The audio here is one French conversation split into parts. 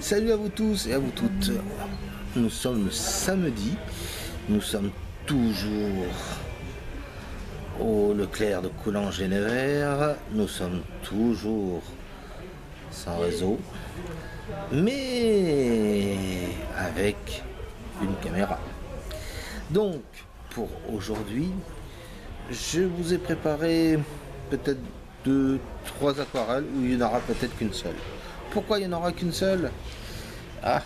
Salut à vous tous et à vous toutes. Nous sommes le samedi. Nous sommes toujours au Leclerc de Coulanges-et-Nevers. Nous sommes toujours sans réseau, mais avec une caméra. Donc, pour aujourd'hui, je vous ai préparé peut-être 2-3 aquarelles où il n'y en aura peut-être qu'une seule. Pourquoi il n'y en aura qu'une seule? Ah,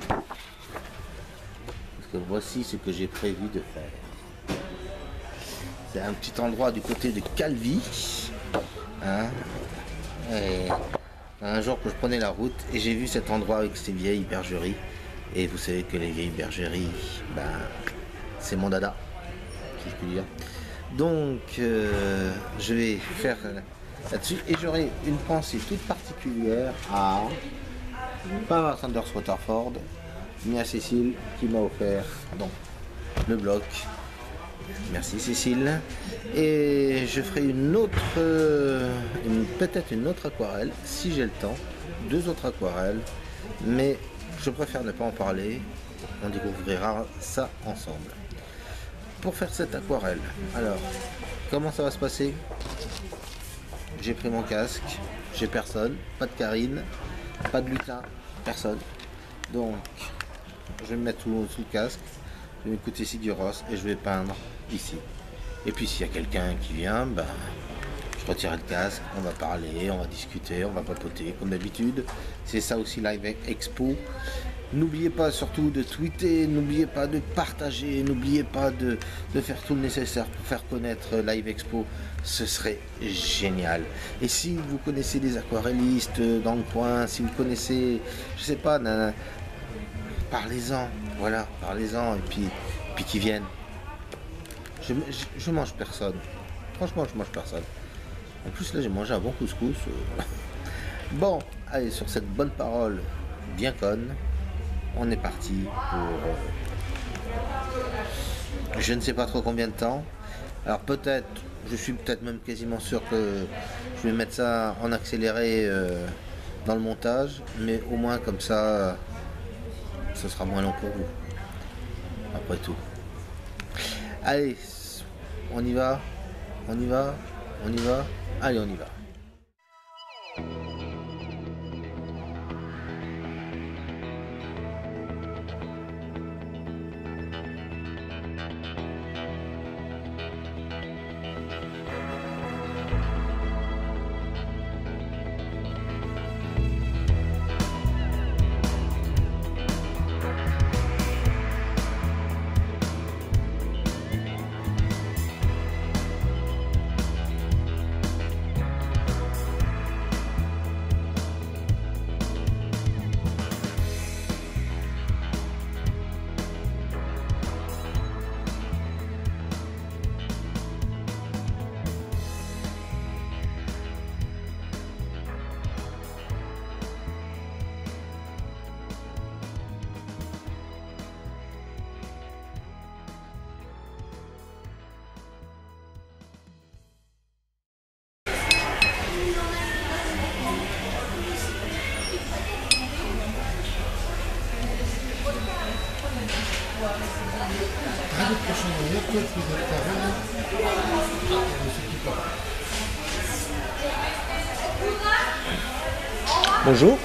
parce que voici ce que j'ai prévu de faire. C'est un petit endroit du côté de Calvi. Hein, et un jour que je prenais la route et j'ai vu cet endroit avec ces vieilles bergeries. Et vous savez que les vieilles bergeries, ben, c'est mon dada, si je puis dire. Donc, je vais faire là-dessus et j'aurai une pensée toute particulière à, pas à Sanders Waterford, mais à Cécile qui m'a offert donc, le bloc. Merci Cécile. Et je ferai une autre, peut-être une autre aquarelle, si j'ai le temps, 2 autres aquarelles, mais je préfère ne pas en parler, on découvrira ça ensemble. Pour faire cette aquarelle, alors, comment ça va se passer? J'ai pris mon casque, j'ai personne, pas de Karine, pas de lutin, personne. Donc, je vais me mettre sous le casque, je vais m'écouter Siguros et je vais peindre ici. Et puis s'il y a quelqu'un qui vient, ben, je retire le casque, on va parler, on va discuter, on va papoter comme d'habitude. C'est ça aussi Live Expo. N'oubliez pas surtout de tweeter, n'oubliez pas de partager, n'oubliez pas de faire tout le nécessaire pour faire connaître Live Expo. Ce serait génial. Et si vous connaissez des aquarellistes dans le coin, si vous connaissez, je sais pas, parlez-en, voilà, parlez-en et puis qu'ils viennent. Je mange personne. Franchement, je mange personne. En plus, là, j'ai mangé un bon couscous. Bon, allez, sur cette bonne parole bien conne, on est parti pour je ne sais pas trop combien de temps. Alors peut-être, je suis peut-être même quasiment sûr que je vais mettre ça en accéléré dans le montage, mais au moins comme ça, ce sera moins long pour vous. Après tout. Allez, on y va, on y va, on y va. Allez, on y va. Bonjour.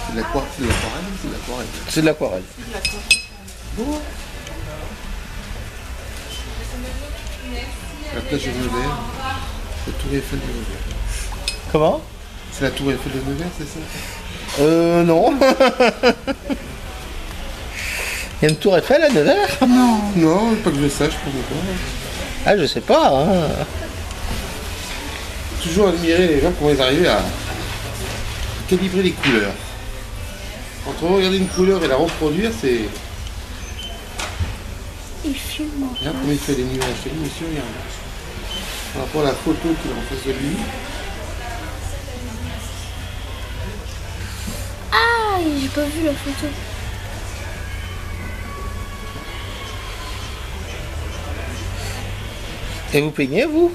C'est de l'aquarelle ou c'est de l'aquarelle? C'est de l'aquarelle. Bon. La plage de Nevers, la tour Eiffel de Nevers. Comment? C'est la tour Eiffel de Nevers, c'est ça? Non. Il y a une tour Eiffel à Nevers? Non. Non, pas que je sache, pourquoi pas. Ah, je sais pas, hein. Toujours admirer les gens comment ils arrivent à calibrer les couleurs. Entre regarder une couleur et la reproduire, c'est... Il filme. Regarde comment il fait les nuages, c'est lui aussi, regarde. Par rapport à la photo qu'il a en face de lui. Ah, j'ai pas vu la photo. Et vous peignez, vous?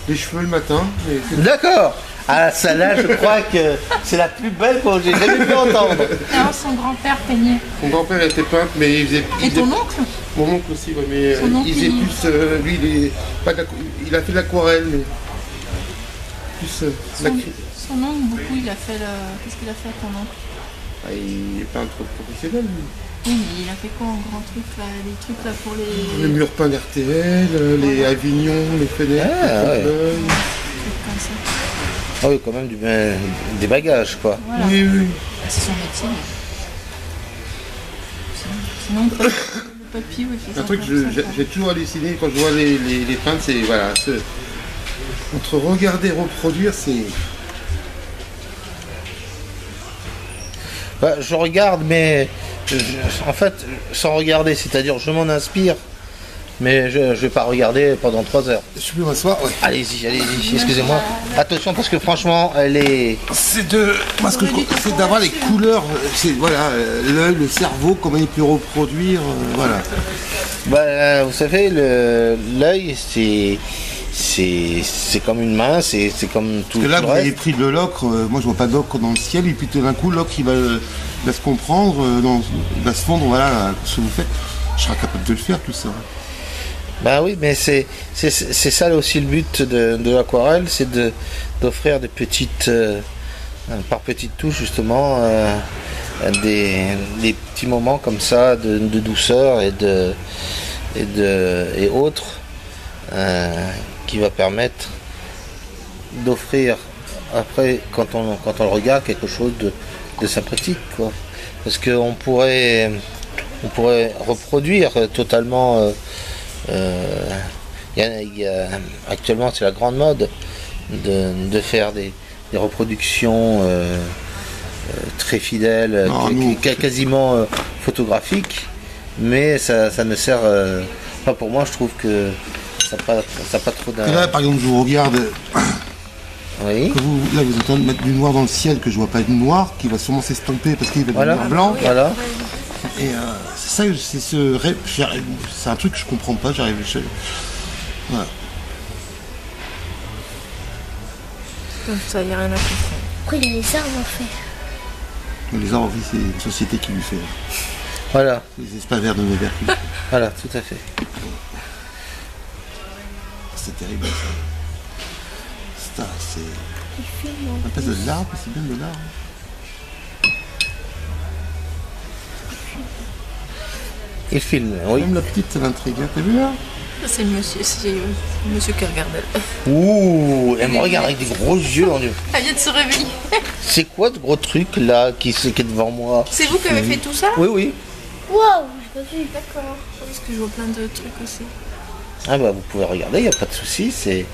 Les cheveux le matin. D'accord. Ah, celle-là, je crois que c'est la plus belle que j'ai jamais pu entendre. Non, son grand-père peignait. Mon grand-père était peintre, mais il faisait... Et ton oncle? Mon oncle aussi, ouais, mais Son oncle, il faisait plus... lui, il a fait de l'aquarelle, mais... Plus... Son oncle, beaucoup, il a fait le... Qu'est-ce qu'il a fait, ton oncle? Ah, il est peintre professionnel, lui. Oui, mais il a fait quoi en grand truc là? Les trucs là pour les... Les murs peints d'RTL, les Avignon, les fenêtres, Ah, ouais. les trompe-l'œil. Comme ça. Ah oui, quand même des bagages, quoi. Voilà. Oui, oui. Ah, c'est son métier. Sinon, le papy, oui, il fait Un ça truc comme que ça, j'ai toujours halluciné quand je vois les peintres, c'est voilà, entre regarder et reproduire, c'est... Bah, je regarde, mais en fait, sans regarder, c'est-à-dire je m'en inspire, mais je vais pas regarder pendant 3 heures. Je peux m'asseoir, ouais. Allez-y, excusez-moi. Attention, parce que franchement, elle est... C'est de... Moi, ce que c'est d'avoir les couleurs, c'est voilà, l'œil, le cerveau, comment il peut reproduire, voilà. Bah, vous savez, l'œil, c'est comme une main, c'est comme tout, Parce que là, tout vous le avez reste. pris de l'ocre, moi je vois pas d'ocre dans le ciel, et puis tout d'un coup, l'ocre il va se comprendre, il va se fondre, voilà, ce que vous faites. Je serai capable de le faire, tout ça. Bah oui, mais c'est ça aussi le but de l'aquarelle, c'est d'offrir des petites, par petites touches justement, des petits moments comme ça de douceur et autres, qui va permettre d'offrir après quand on le regarde quelque chose de sympathique, quoi. Parce qu'on pourrait reproduire totalement. Actuellement, c'est la grande mode de faire des reproductions très fidèles, quasiment photographiques, mais ça ne sert pas pour moi. Je trouve que ça n'a pas trop d'un... Là, par exemple, je vous regarde, Oui. que là vous êtes en train de mettre du noir dans le ciel, que je vois pas du noir, qui va sûrement s'estomper parce qu'il va Voilà. devenir blanc. Voilà. Et c'est ça, c'est un truc que je comprends pas, voilà. Comme ça, il n'y a rien à comprendre. Après, il y a les arbres à faire. Mais les arbres, c'est une société qui lui fait. Voilà. Les espaces verts de mes verts qui lui fait. Voilà, tout à fait. C'est terrible ça. C'est... Il filme On appelle de l'arbre, c'est bien de l'arbre. Il filme, oui. Même la petite, ça l'intrigue, t'as vu là? C'est monsieur qui regardait. Ouh, elle me regarde avec des gros yeux. Elle vient de se réveiller. C'est quoi ce gros truc là qui est devant moi? C'est vous qui avez fait tout ça? Oui, oui. Waouh, j'ai pas vu. D'accord. Parce que je vois plein de trucs aussi. Ah bah vous pouvez regarder, il n'y a pas de souci, c'est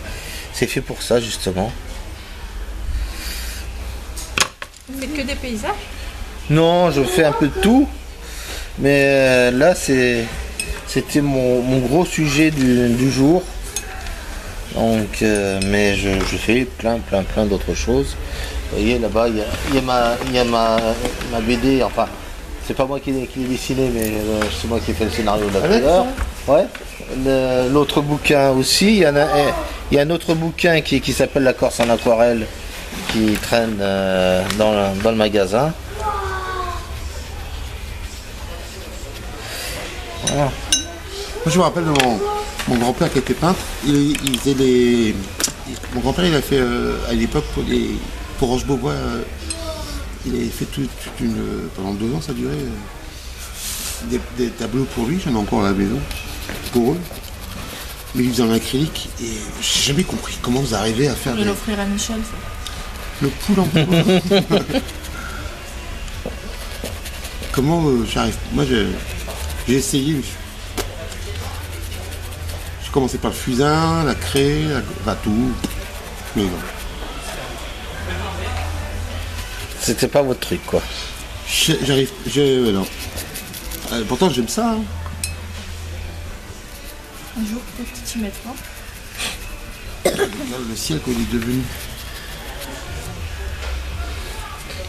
fait pour ça justement. Vous faites que des paysages? Non, je fais un peu de tout, mais là c'était mon gros sujet du jour. Donc, mais je fais plein d'autres choses. Vous voyez là-bas, il y a ma BD, enfin, c'est pas moi qui l'ai dessiné, mais c'est moi qui ai fait le scénario de l'heure. Ouais. L'autre bouquin aussi, il y a un autre bouquin qui s'appelle La Corse en aquarelle qui traîne dans le magasin. Voilà. Moi, je me rappelle de mon grand-père qui était peintre. Il faisait les... Mon grand-père, il a fait à l'époque pour Roche-Beaubois, il avait fait pendant 2 ans, ça durait, des tableaux pour lui. J'en ai encore à la maison pour eux. Mais il faisait en acrylique et j'ai jamais compris comment vous arrivez à faire Je vais l'offrir à Michel, ça. le poule en poule. Comment j'arrive? Moi, j'ai essayé. J'ai commencé par le fusain, la craie, tout. Mais non. C'était pas votre truc quoi. Non. Pourtant, j'aime ça. Hein. Un jour, peut-être que tu t'y mettras. Regarde le ciel qu'on est devenu.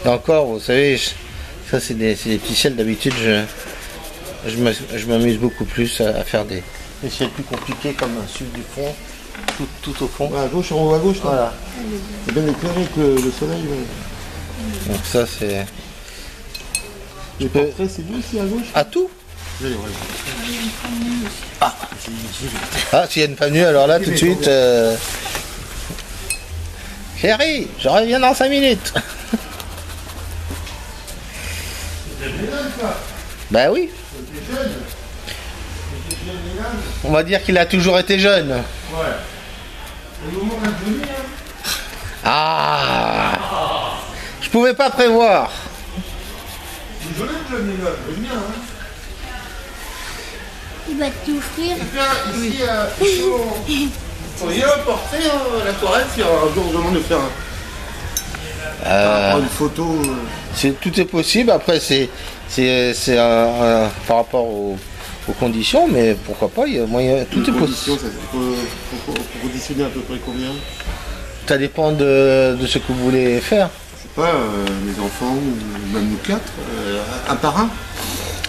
Et encore, vous savez, ça c'est des petits ciels. D'habitude, je m'amuse beaucoup plus à faire des ciels plus compliqués comme celui du fond. tout au fond. Ouais, à gauche, en haut à gauche, là. Voilà. C'est bien éclairé avec le soleil. Ouais. Donc ça c'est... Les portraits, c'est lui aussi à gauche. Ah tout? Je vais aller voir. Ah, s'il y a une femme nue, alors là, tout de suite... Chérie, je reviens dans 5 minutes. Bah oui. On va dire qu'il a toujours été jeune. Ouais. Au moment de la venue, Ah, je pouvais pas prévoir. je l'ai déjà mis là, je viens. Hein. Il va t'offrir. Ici, il y a un portrait, l'aquarelle, si un jour je demande de faire une photo. Tout est possible. Après, c'est par rapport aux conditions, mais pourquoi pas, il y a moyen, tout est possible. Pour auditionner à peu près combien? Ça dépend de ce que vous voulez faire. Je sais pas, mes enfants, ou même nous 4, un par un.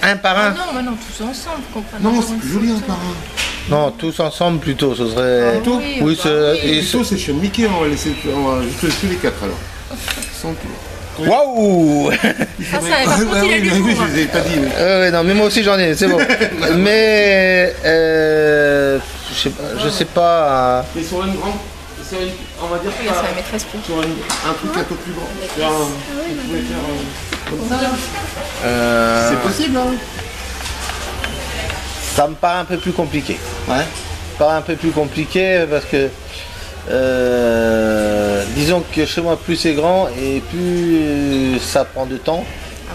Un par Ah un? non, non, tous ensemble. Non, c'est plus joli un par un. Non, tous ensemble plutôt, ce serait... Ah oui, oui, Et ça, c'est chez Mickey, on va juste laisser les 4 alors. Sans tout. Waouh. Ah, ça, par contre, il a oui, l'humour. je les ai pas dit. Ouais, non, mais moi aussi j'en ai, c'est bon. Mais je sais pas. Mais sur une grande, on va dire Il a sa maîtresse pour. sur un truc un peu plus grand. Vous pouvez faire c'est possible, hein? Ça me paraît un peu plus compliqué. Ouais. Ça me paraît un peu plus compliqué parce que disons que chez moi plus c'est grand et plus ça prend de temps.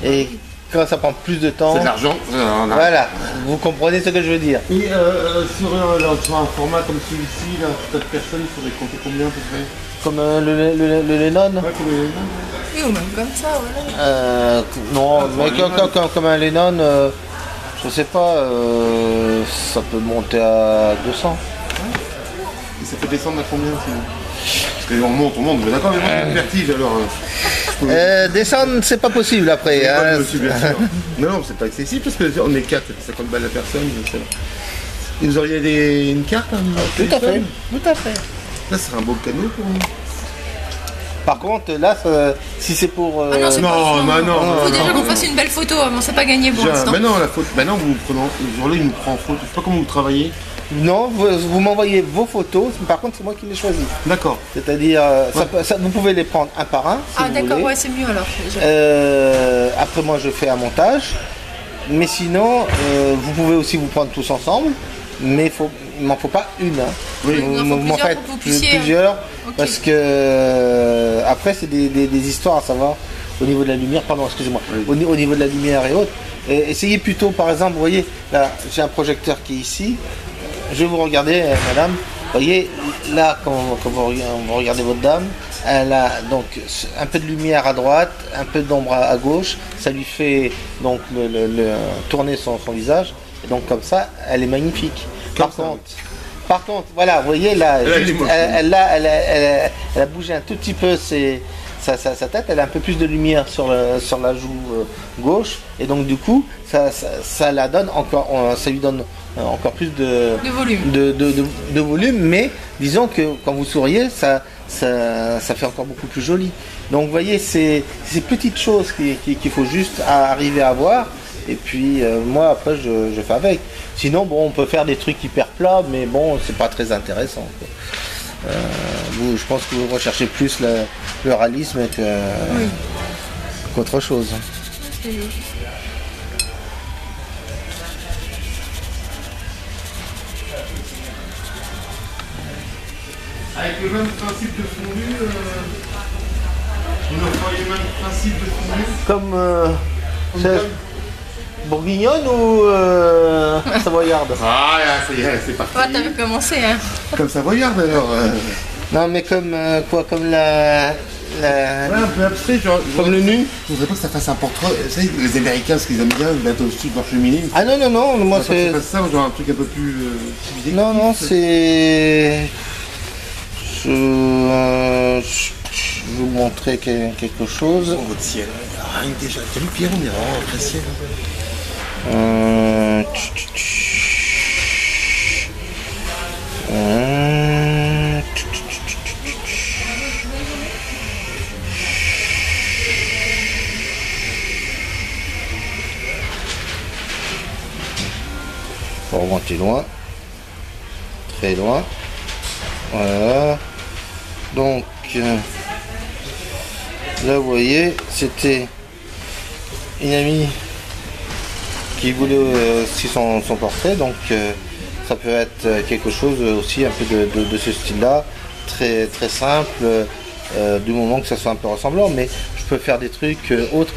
Et quand ça prend plus de temps. C'est de l'argent. Voilà, vous comprenez ce que je veux dire. Et sur un format comme celui-ci, là, 4 personnes, il faudrait compter combien à peu près? Comme le Lennon. Ouais, comme les- Oui, ou même comme ça, voilà. Non, mais comme un Lennon, je sais pas, ça peut monter à 200. Et ça peut descendre à combien sinon? Parce qu'on monte, mais d'accord, mais moi j'ai le vertige alors. Descendre, c'est pas possible après. Ouais, monsieur, bien sûr. Non, c'est pas excessif parce qu'on est 4, 50 balles la personne. Ça va. Et vous auriez une carte hein, Tout à fait, tout à fait. Là, ce serait un beau cadeau pour nous. Par contre, là, si c'est pour... Ah non, c'est pas Non, ça. non, Faut déjà qu'on fasse une belle photo avant, c'est pas gagné pour l'instant. Maintenant, la faute. Maintenant, vous prenez. Ce jour-là, il nous prend en photo. Je sais pas comment vous travaillez. Non, vous m'envoyez vos photos, mais par contre, c'est moi qui les choisis. D'accord. C'est-à-dire, vous pouvez les prendre un par un, si Ah vous d'accord, voulez. ouais, c'est mieux alors. Déjà. Après, moi, je fais un montage. Mais sinon, vous pouvez aussi vous prendre tous ensemble. Mais il m'en faut pas une. Hein. Oui. Il en faut m'en plusieurs faites pour que vous puissiez, plusieurs. Ok. Parce que après, c'est des histoires à savoir au niveau de la lumière. Pardon, excusez-moi. Oui. Au niveau de la lumière et autres. Essayez plutôt, par exemple, vous voyez, là, j'ai un projecteur qui est ici. Je vais vous regarder, madame. Vous voyez, là, quand vous regardez votre dame, elle a donc un peu de lumière à droite, un peu d'ombre à gauche. Ça lui fait donc tourner son visage. Et donc comme ça, elle est magnifique. Par contre, voilà, vous voyez là, elle a bougé un tout petit peu sa tête, elle a un peu plus de lumière sur la joue gauche, et donc du coup, ça la donne encore, ça lui donne encore plus de volume. De volume, mais disons que quand vous souriez, ça fait encore beaucoup plus joli. Donc vous voyez, c'est ces petites choses qu'il faut juste arriver à voir. Et puis moi après je fais avec. Sinon bon, on peut faire des trucs hyper plats, mais bon, c'est pas très intéressant, quoi. Je pense que vous recherchez plus le réalisme qu'autre chose. Avec le même principe de fondu, vous nous feriez le même principe de fondu. Comme bourguignonne ou savoyarde? Ah, ça y est, c'est parti. Ouais, t'avais commencé, hein. Comme ça, regarde alors. Non, mais comme quoi, comme la Ouais, un peu abstrait, genre. comme le nu. Je voudrais pas que ça fasse un portrait. Vous savez, les Américains, ce qu'ils aiment bien, mettre au-dessus de leur cheminée. Ah non, moi Ça c'est... fasse ça, genre un truc un peu plus civilisé. Non, c'est... Je vais vous montrer quelque chose. Oh, votre ciel. Ah, déjà, t'as vu Pierre, on est vraiment très ciel. Pour remonter loin. Très loin. Voilà. Donc, là, vous voyez, c'était une amie qui voulait aussi son portrait. Donc, ça peut être quelque chose aussi un peu de ce style-là. Très, très simple, du moment que ça soit un peu ressemblant. Mais je peux faire des trucs autres.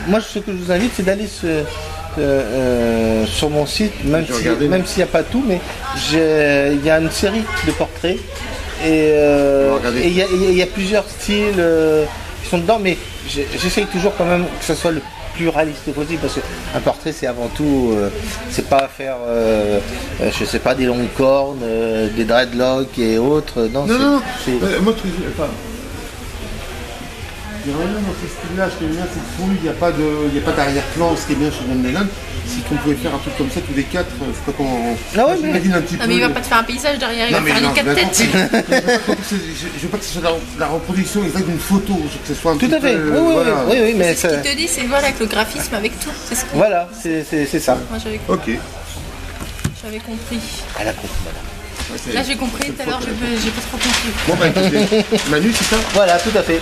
Moi, ce que je vous invite, c'est d'aller sur mon site, même s'il n'y a pas tout, mais il y a une série de portraits et il y a plusieurs styles qui sont dedans, mais j'essaye toujours quand même que ce soit le plus réaliste possible, parce qu'un portrait c'est avant tout, c'est pas faire je sais pas, des longues cornes, des dreadlocks et autres. Non, moi il y a vraiment dans ce style-là, ce qui est bien, c'est que pour lui, il n'y a pas d'arrière-plan. Ce qui est bien chez John Lennon, c'est qu'on pouvait faire un truc comme ça tous les quatre. Faut pas qu'on imagine un petit peu. Mais il va pas te faire un paysage derrière, il va faire les quatre têtes. Je veux pas que ce soit la reproduction exacte d'une photo, que ce soit un tout petit à fait. peu. Oui, mais ce qu'il te dit, c'est voilà, avec le graphisme, avec tout. Voilà, c'est ça. Moi, j'avais compris. Elle a compris, madame. Là j'ai compris, tout à l'heure j'ai pas trop compris. Bon bah écoutez, Manu, c'est ça? Voilà, tout à fait.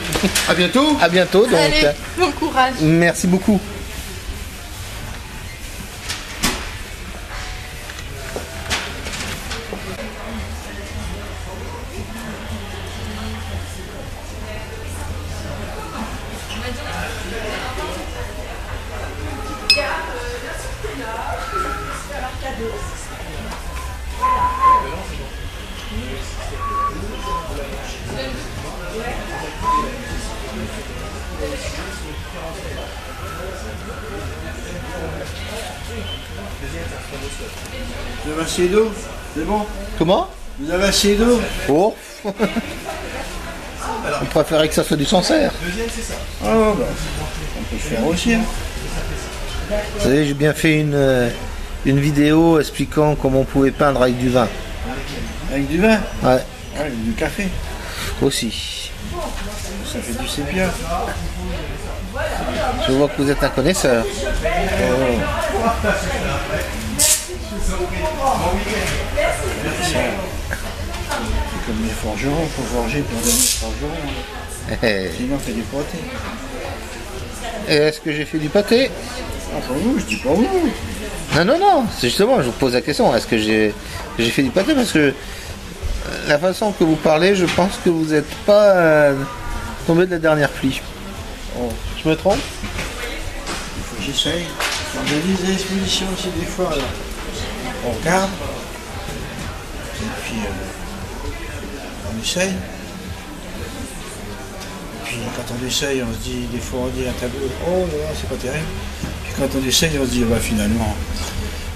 À bientôt. À bientôt. Donc, allez, bon courage. Merci beaucoup. Vous avez assez d'eau? C'est bon? Comment? Vous avez assez d'eau? Oh. On préférait que ça soit du Sancerre. Ah bah, on peut le faire aussi. Hein. Vous savez, j'ai bien fait une vidéo expliquant comment on pouvait peindre avec du vin. Avec du vin? Ouais. Avec du café. Aussi. Ça fait du sépia. Je vois que vous êtes un connaisseur. C'est comme les forgerons, il faut forger pour devenir forgeron. Sinon, on fait du pâté. Et est-ce que j'ai fait du pâté? Ah, pas vous, je dis pas vous. Non, c'est justement, je vous pose la question, est-ce que j'ai fait du pâté? Parce que la façon que vous parlez, je pense que vous n'êtes pas tombé de la dernière pluie. Oh. Je me trompe? Il faut que j'essaye. On organise des expositions aussi des fois. Alors. On regarde. Et puis on essaye. Et puis quand on essaye, on se dit, des fois on dit un tableau, oh là là, c'est pas terrible. Puis quand on essaye, on se dit, bah finalement,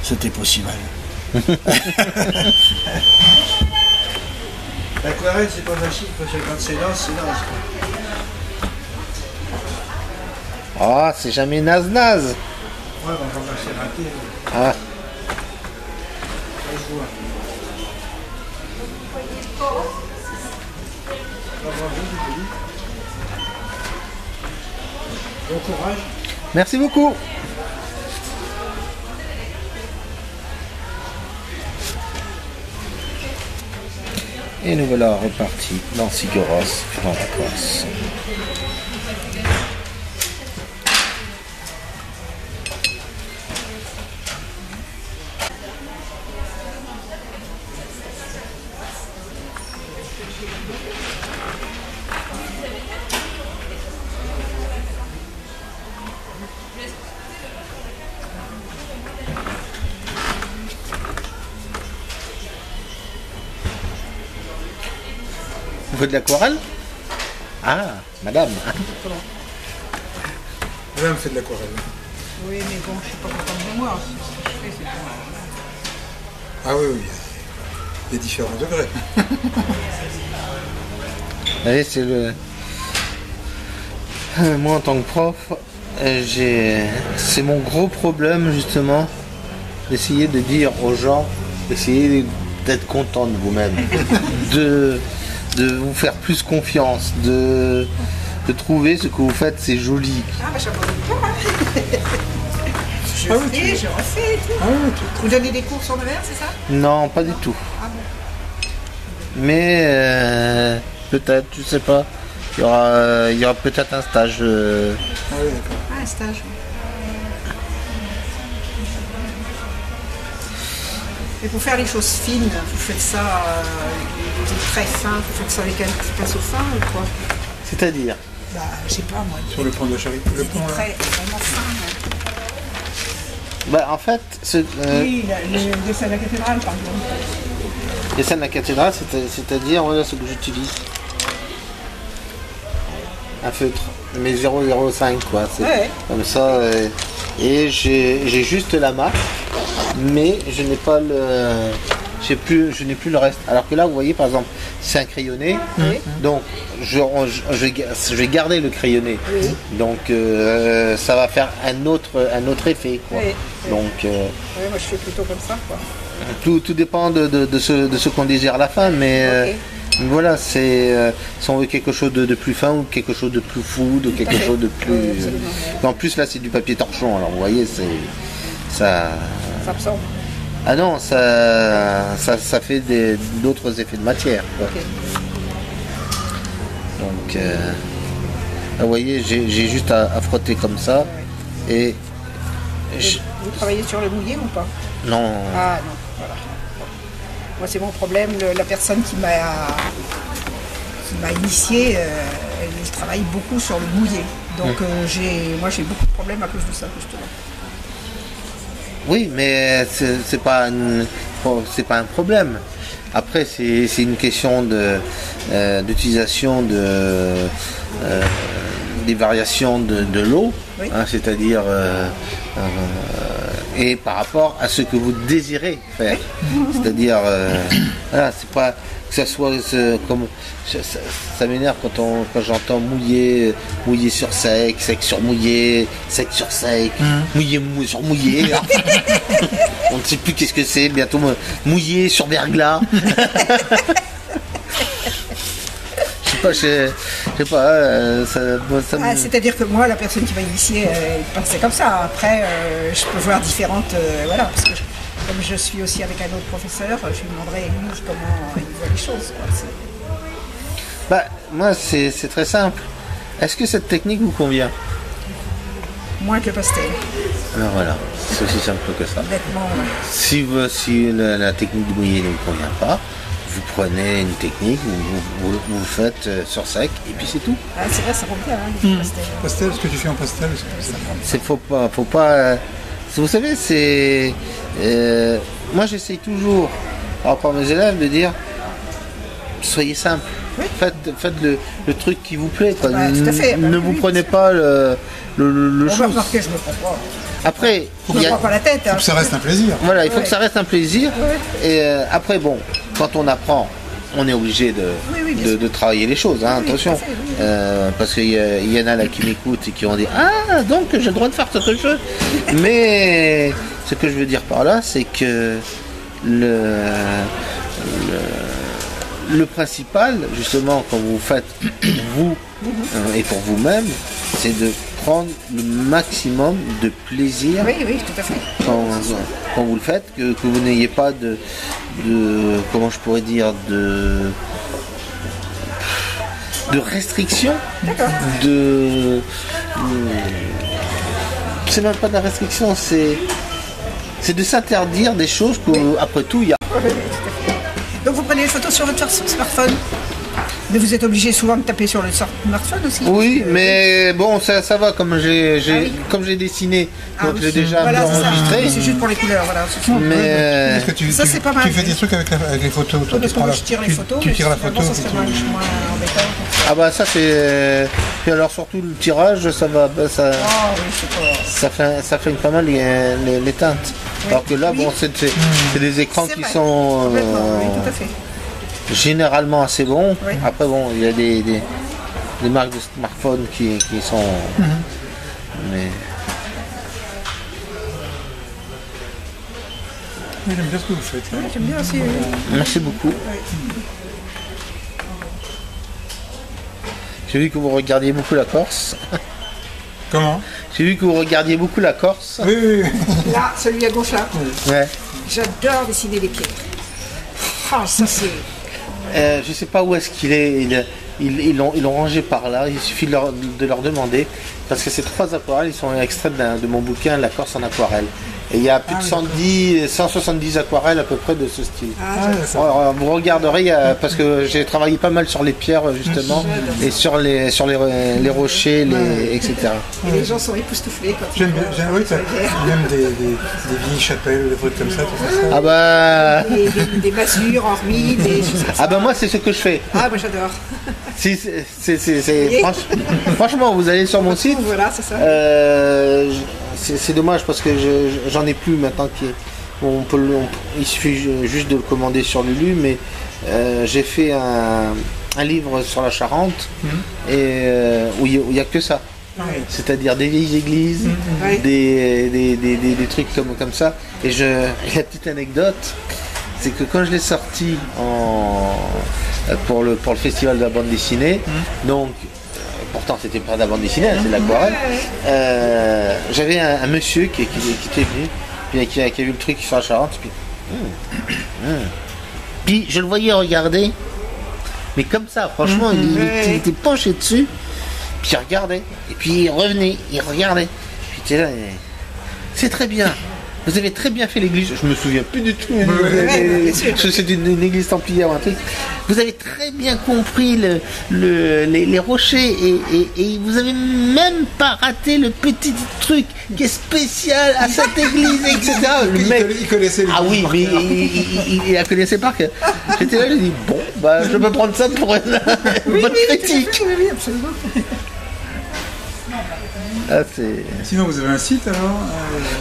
c'était pas si mal. L'aquarelle, c'est pas facile, parce que quand c'est lance, c'est lance. Ah, c'est jamais naze-naze. Ouais, bah, quand c'est raté, Ah. ça se voit. Bon courage. Merci beaucoup. Et nous voilà repartis dans Sigueros, dans la Corse. Vous faites de l'aquarelle? Ah, madame. Madame fait de l'aquarelle. Oui, mais bon, je suis pas contente de moi. Ce que je fais, c'est pour... Ah oui, oui. Il y a différents degrés. Vous savez, c'est le... Moi, en tant que prof, c'est mon gros problème, justement, d'essayer de dire aux gens, d'essayer d'être content de vous-même, de vous faire plus confiance, de trouver ce que vous faites, c'est joli. Ah, bah, chapeau de toi, hein. je Ah oui, fais, je refais et tout. Ah ouais, Vous donnez des cours sur le verre, c'est ça? Non, pas du tout. Ah bon. Mais peut-être, je sais pas. Il y aura peut-être un stage. ah oui, d'accord. Ah, un stage. Oui. Et pour faire les choses fines, vous faites ça, des traits fins, vous faites ça avec un petit pinceau fin ou quoi? C'est-à-dire Bah, je sais pas moi. Sur le pont de Charité. Le Des pont là. traits vraiment fins. bah, en fait, Oui, le dessin de la cathédrale, par exemple. les scènes de la cathédrale, c'est-à-dire, voilà ce que j'utilise. Un feutre, mais 0,05 quoi. C'est Ouais. comme ça. Et j'ai juste la marque, mais je n'ai pas le. Je n'ai plus le reste. Alors que là, vous voyez, par exemple, c'est un crayonné. Oui. Donc, je vais garder le crayonné. Oui. Donc, ça va faire un autre effet. Quoi. Oui. Donc, Oui, moi je fais plutôt comme ça, quoi. tout dépend de ce qu'on désire à la fin. Mais Ok. voilà, c'est si on veut quelque chose de plus fin ou quelque chose de plus fou, de quelque fait. chose de plus. Oui, absolument. En plus, là, c'est du papier torchon. Alors, vous voyez, c'est ça. Ça absorbe. Ah non, ça fait d'autres effets de matière. Quoi. Ok. Donc, vous voyez, j'ai juste à frotter comme ça. Et Vous travaillez sur le mouillé ou pas? non, Ah non, voilà. Moi c'est mon problème, la personne qui m'a initié, elle travaille beaucoup sur le mouillé. Donc moi j'ai beaucoup de problèmes à cause de ça justement. oui, mais c'est pas un problème. Après, c'est une question d'utilisation des variations de l'eau, Oui. hein, c'est-à-dire et par rapport à ce que vous désirez faire. C'est-à-dire, voilà, c'est pas que ça soit comme ça m'énerve quand j'entends mouillé sur sec, sec sur mouillé, sec sur sec, mouillé sur mouillé. On ne sait plus qu'est-ce que c'est. Bientôt mouillé sur verglas. Je sais pas, ça me- C'est-à-dire que moi, la personne qui m'a initié, elle pensait comme ça. Après, je peux voir différentes, voilà, parce que comme je suis aussi avec un autre professeur, je lui demanderai lui comment il voit les choses, quoi. Bah, moi, c'est très simple. Est-ce que cette technique vous convient? Moins que le pastel, Alors voilà, c'est aussi simple que ça. honnêtement. Si la technique du mouillé ne vous convient pas, vous prenez une technique, vous faites sur sec, et puis c'est tout. Ah, c'est vrai, ça rend bien, hein, le pastel. Pastel, ce que tu fais en pastel, c'est Faut pas. Vous savez, c'est. Moi, j'essaye toujours, par rapport à mes élèves, de dire soyez simple. Oui. Faites le truc qui vous plaît. Quoi. Bah, tout à fait. Bah, Ne oui, vous oui. prenez pas le On va chose. remarquer, je me prends pas. Après, Je il y me a- prends pas la tête. Hein. ça reste un plaisir. voilà, il faut Ouais. que ça reste un plaisir. Ouais. Et après, bon, quand on apprend, on est obligé Oui, oui, bien sûr. de travailler les choses, hein, Oui, attention. tout à fait, oui, Parce qu'il y en a là qui m'écoutent et qui ont dit ah, donc j'ai le droit de faire ce que je veux. Mais ce que je veux dire par là, c'est que le principal, justement, quand vous faites vous et pour vous-même, c'est de prendre le maximum de plaisir Oui, oui, tout à fait. quand vous le faites, que vous n'ayez pas de comment je pourrais dire, de restriction, D'accord. c'est même pas de la restriction, c'est de s'interdire des choses qu'après tout il y a. Oui, oui, tout à fait. Donc vous prenez les photos sur votre smartphone. Mais vous êtes obligé souvent de taper sur le smartphone aussi. Oui, parce que- mais bon, ça va, comme j'ai oui. comme j'ai dessiné, Ah donc oui, j'ai déjà voilà, c'est ça. enregistré. C'est juste pour les couleurs, voilà. c'est ça. Mais Parce que tu Ça, c'est pas mal, tu fais oui. des trucs avec les photos. toi, Parce tu que prends moi la- je tire les tu- photos, Tu mais tires la finalement, photo. ça puis serait tu- moins embêtant. ah bah ça c'est puis alors surtout le tirage, ça va ça Ah oui, je sais pas. ça fait pas mal les teintes. Oui. Alors que là, Oui. bon, c'est des écrans C'est qui vrai. sont Complètement, oui, tout à fait. généralement assez bons. Oui. Après, bon, il y a des marques de smartphones qui sont. Mais Oui, j'aime bien ce que vous faites. hein. J'aime bien aussi. merci beaucoup. J'ai vu que vous regardiez beaucoup la Corse. Comment J'ai vu que vous regardiez beaucoup la Corse. Oui, oui, oui. Là, celui à gauche là, Ouais. j'adore dessiner les pierres. Ah, ça c'est... Je sais pas où est-ce qu'il est. Ils l'ont rangé par là. Il suffit de leur demander. Parce que ces 3 aquarelles, ils sont extraits de mon bouquin La Corse en aquarelle. Et il y a plus de 170 aquarelles à peu près de ce style. Alors, vous regarderez, parce que j'ai travaillé pas mal sur les pierres justement, et sur les rochers, etc. Et les gens sont époustouflés quand ils J'aime voient. bien, oui, même des vieilles chapelles, des trucs comme ça, tout ça. Ah bah, Des masures en remis, des choses comme ça. ah bah moi c'est ce que je fais. Ah, moi j'adore. Si, franchement, vous allez sur mon site. Voilà, c'est ça. C'est dommage parce que j'en ai plus maintenant. Il suffit juste de le commander sur Lulu, mais j'ai fait un livre sur la Charente et où il n'y a que ça. C'est-à-dire des vieilles églises, Ouais. des trucs comme ça. Et la petite anecdote, c'est que quand je l'ai sorti pour le festival de la bande dessinée, donc pourtant c'était pas de la bande dessinée, c'est de l'aquarelle, j'avais un monsieur qui était venu, puis qui a vu le truc sur la Charente, puis je le voyais regarder, mais comme ça, franchement, il était penché dessus, puis il regardait, et puis il revenait, il regardait, puis il était là, c'est très bien. Vous avez très bien fait l'église, je me souviens plus du tout. C'est une église templière ou un truc. Vous avez très bien compris les rochers et vous avez même pas raté le petit truc qui est spécial à cette église, etc. Le mec, Il connaissait les ah oui, mais il la connaissait par cœur. J'étais là, je lui ai dit bon, bah je peux prendre ça pour une bonne critique. Oui, absolument. Ah, c'est... Sinon, vous avez un site alors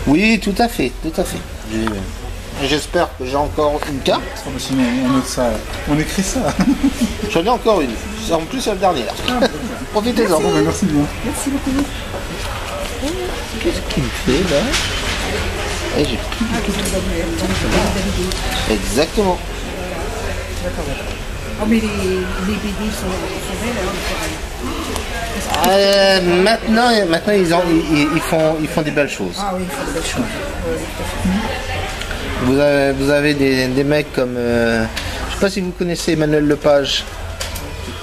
Oui, tout à fait, tout à fait. J'espère que j'ai encore une carte. Sinon, on note ça. On écrit ça. J'en ai encore une. En plus, c'est la dernière. Profitez-en. Bon, ben, merci bien. Merci beaucoup. Qu'est-ce qu'il me fait là? Eh, j'ai plus du tout. Exactement. Oh, mais les BD sont belles, hein, Maintenant, ils font des belles choses. Ah oui, ils font de belles choses. Tout à fait. Vous avez des mecs comme... je sais pas si vous connaissez Emmanuel Lepage.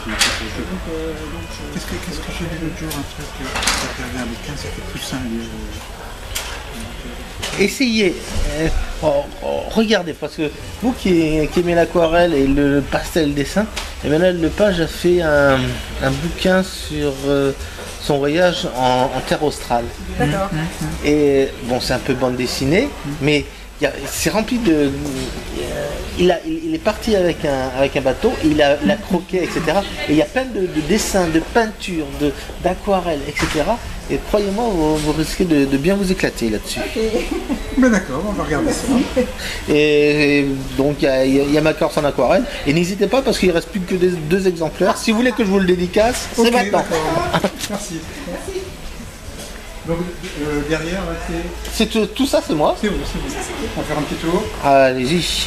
Qu'est-ce que j'ai vu l'autre jour, un truc qui avait un bouquin, c'était Poussin. Essayez, regardez, parce que vous qui aimez l'aquarelle et le pastel dessin, Emmanuel Lepage a fait un bouquin sur son voyage en terre australe. D'accord. Et bon, c'est un peu bande dessinée, mais c'est rempli de... Il est parti avec un bateau, il a croqué, etc. Et il y a plein de dessins, de peintures, d'aquarelles, etc. Et croyez-moi, vous risquez de bien vous éclater là-dessus. Ben d'accord, on va regarder ça. Et donc il y a ma Corse en aquarelle. Et n'hésitez pas parce qu'il ne reste plus que 2 exemplaires. Si vous voulez que je vous le dédicace, c'est Ok, maintenant. d'accord. Merci. Donc derrière, là, c'est Tout ça, c'est moi. vous, c'est vous. On va faire un petit tour. Allez-y.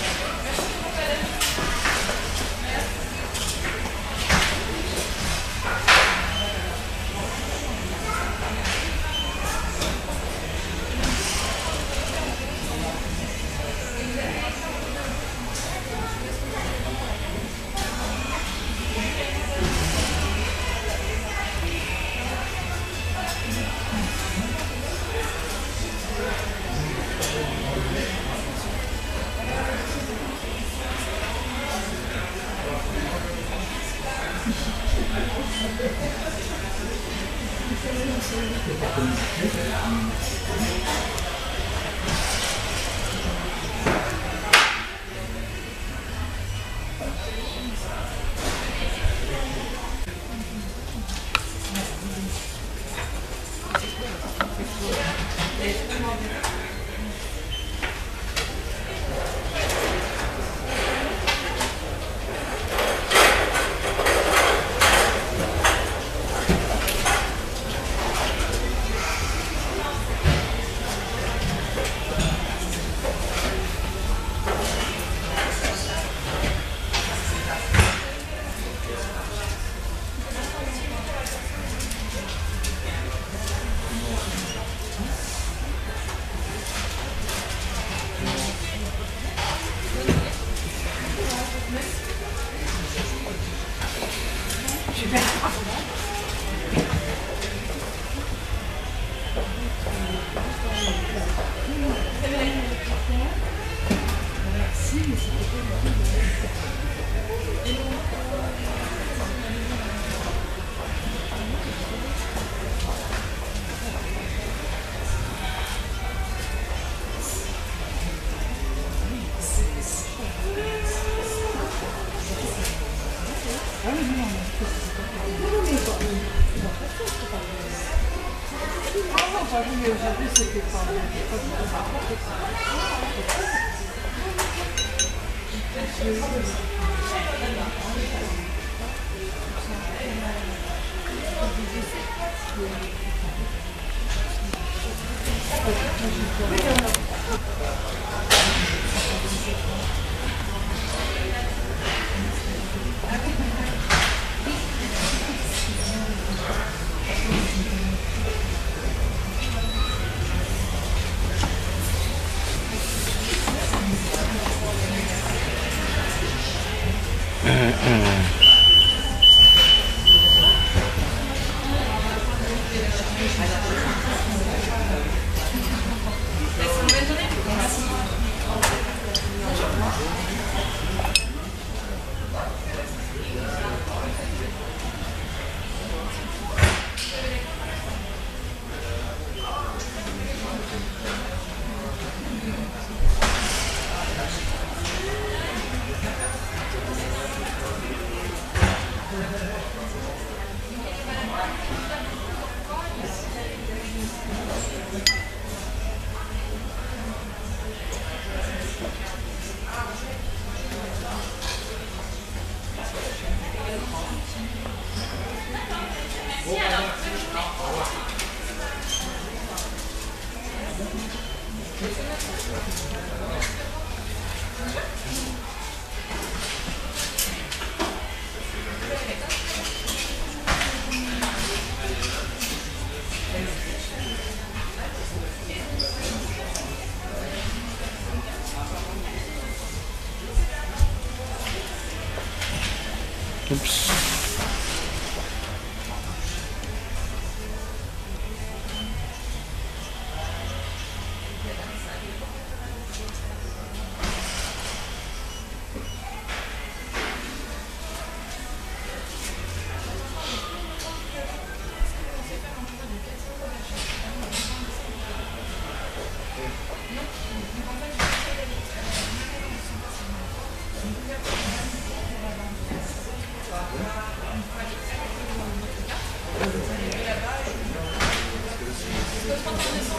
Oups.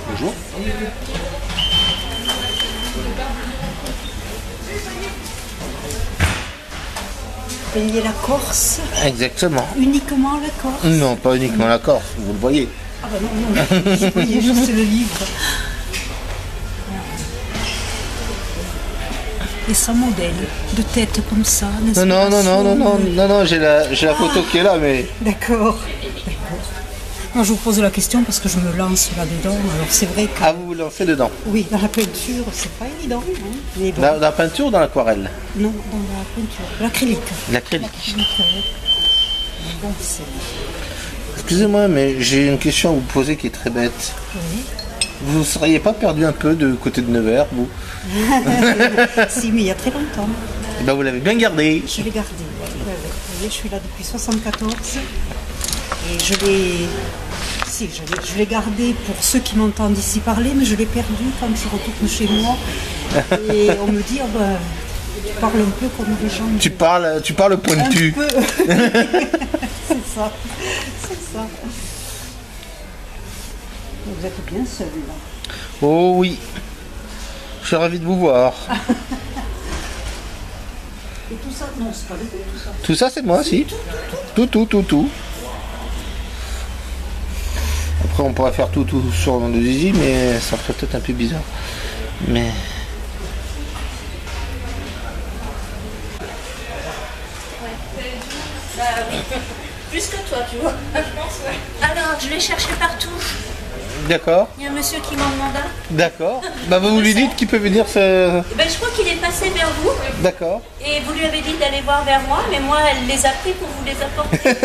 Bonjour. Payer la Corse, Exactement. uniquement la Corse. Non, pas uniquement la Corse, vous le voyez. Ah bah non, je voyais juste le livre. Et sans modèle, de tête comme ça, n'est-ce Non, pas? non, non, non, non, non, non, j'ai la photo qui est là, mais D'accord. Moi, je vous pose la question parce que je me lance là-dedans. Alors, c'est vrai que, ah, vous vous lancez dedans. oui, dans la peinture, c'est pas évident. Hein. Mais bon, Dans la peinture ou dans l'aquarelle? non, dans la peinture. L'acrylique. L'acrylique. Mais bon, c'est... Excusez-moi, mais j'ai une question à vous poser qui est très bête. Oui. Vous ne seriez pas perdu un peu de côté de Nevers, vous? Si, mais il y a très longtemps. Eh ben, vous l'avez bien gardé. Je l'ai gardé. Ouais, ouais. Vous voyez, je suis là depuis 74. Et je l'ai... Si, je l'ai gardé pour ceux qui m'entendent ici parler, mais je l'ai perdu quand je retourne chez moi. Et on me dit, oh ben, tu parles un peu comme les gens. Tu parles pointu. Un peu. C'est ça. C'est ça. Vous êtes bien seul là. Oh oui. Je suis ravi de vous voir. Et tout ça, non, c'est pas le tout, tout ça. Tout ça, c'est moi, si. Tout. Après, on pourrait faire tout sur le zizi, mais ça ferait peut-être un peu bizarre. Mais... Plus que toi, tu vois. Alors, je l'ai cherché partout. D'accord, Il y a un monsieur qui m'en demande un. d'accord. Bah, vous lui dites qu'il peut venir se... Ben, je crois qu'il est passé vers vous. D'accord. Et vous lui avez dit d'aller voir vers moi, mais moi, elle les a pris pour vous les apporter.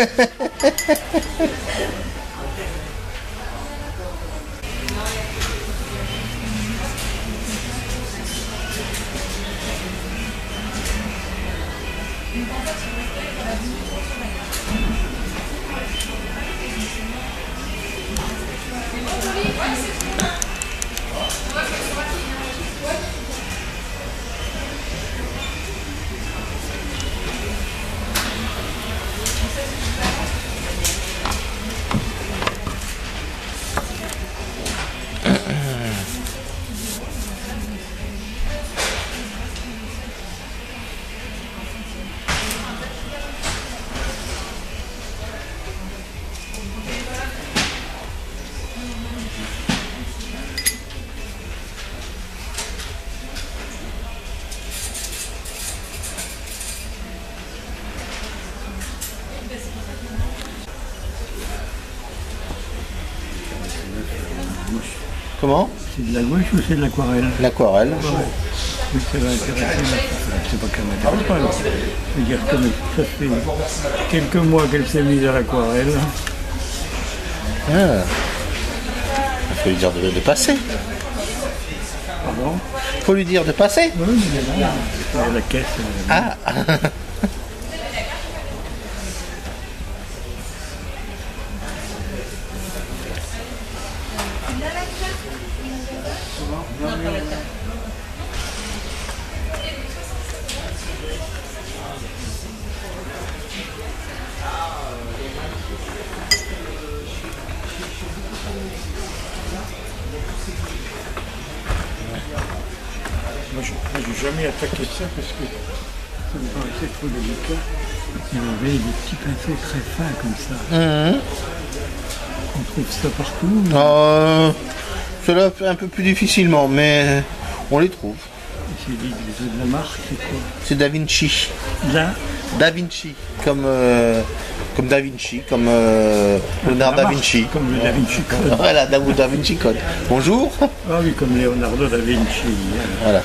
Comment? C'est de la gouache ou c'est de l'aquarelle? L'aquarelle. Oui, ça va intéresser. C'est pas qu'elle m'intéresse pas. Je veux dire, comme ça fait quelques mois qu'elle s'est mise à l'aquarelle. Ah. Il faut lui dire de passer. Pardon? Il faut lui dire de passer. Oui, mais là, c'est la caisse. Ah. Moi, j'ai jamais attaqué ça parce que ça me paraissait trop délicat. Il y avait des petits pinceaux très fins comme ça. On trouve ça partout. Cela fait un peu plus difficilement, mais on les trouve. C'est de la marque, c'est quoi? C'est Da Vinci. Là, Da Vinci, comme Da Vinci, comme Léonard Da Vinci. comme le Da Vinci Code. Voilà, Da Vinci Code. Bonjour. Ah oui, comme Leonardo Da Vinci. Voilà.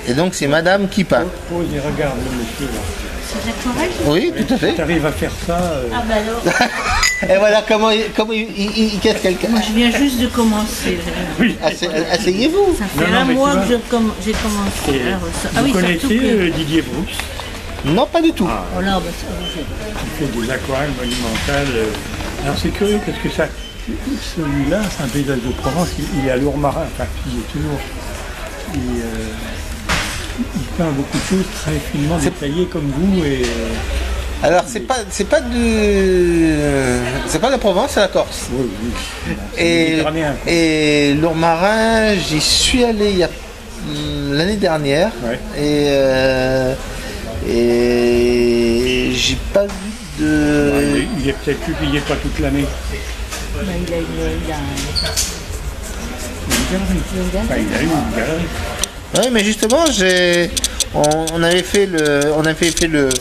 Et donc c'est madame qui peint. Pose et regarde le monsieur là. C'est l'aquarelle? Oui, tout à fait. Tu arrives à faire ça. Ah bah alors, Et voilà comment il casse quelqu'un. moi je viens juste de commencer. Asseyez-vous. Ça fait Non, un mais mois tu que vois, j'ai commencé. Et Alors, ah vous oui, connaissez surtout que... Didier Brousse, Non, pas du tout. Oh là, bah, c'est qui fait des aquarelles monumentales. Alors c'est curieux parce que ça, celui-là, c'est un paysage de Provence, il est à Lourmarin, enfin il est toujours. Il peint beaucoup de choses très finement détaillées comme vous et. Alors c'est pas la Provence, c'est la Corse. Oui, oui. C'est Et, méditerranéen, quoi. et Lourmarin, j'y suis allé il y a l'année dernière. Ouais. Et j'ai pas vu de. Il est peut-être publié pas toute l'année. il a Une galerie. Enfin, il a eu une galerie. Oui, mais justement, on avait fait le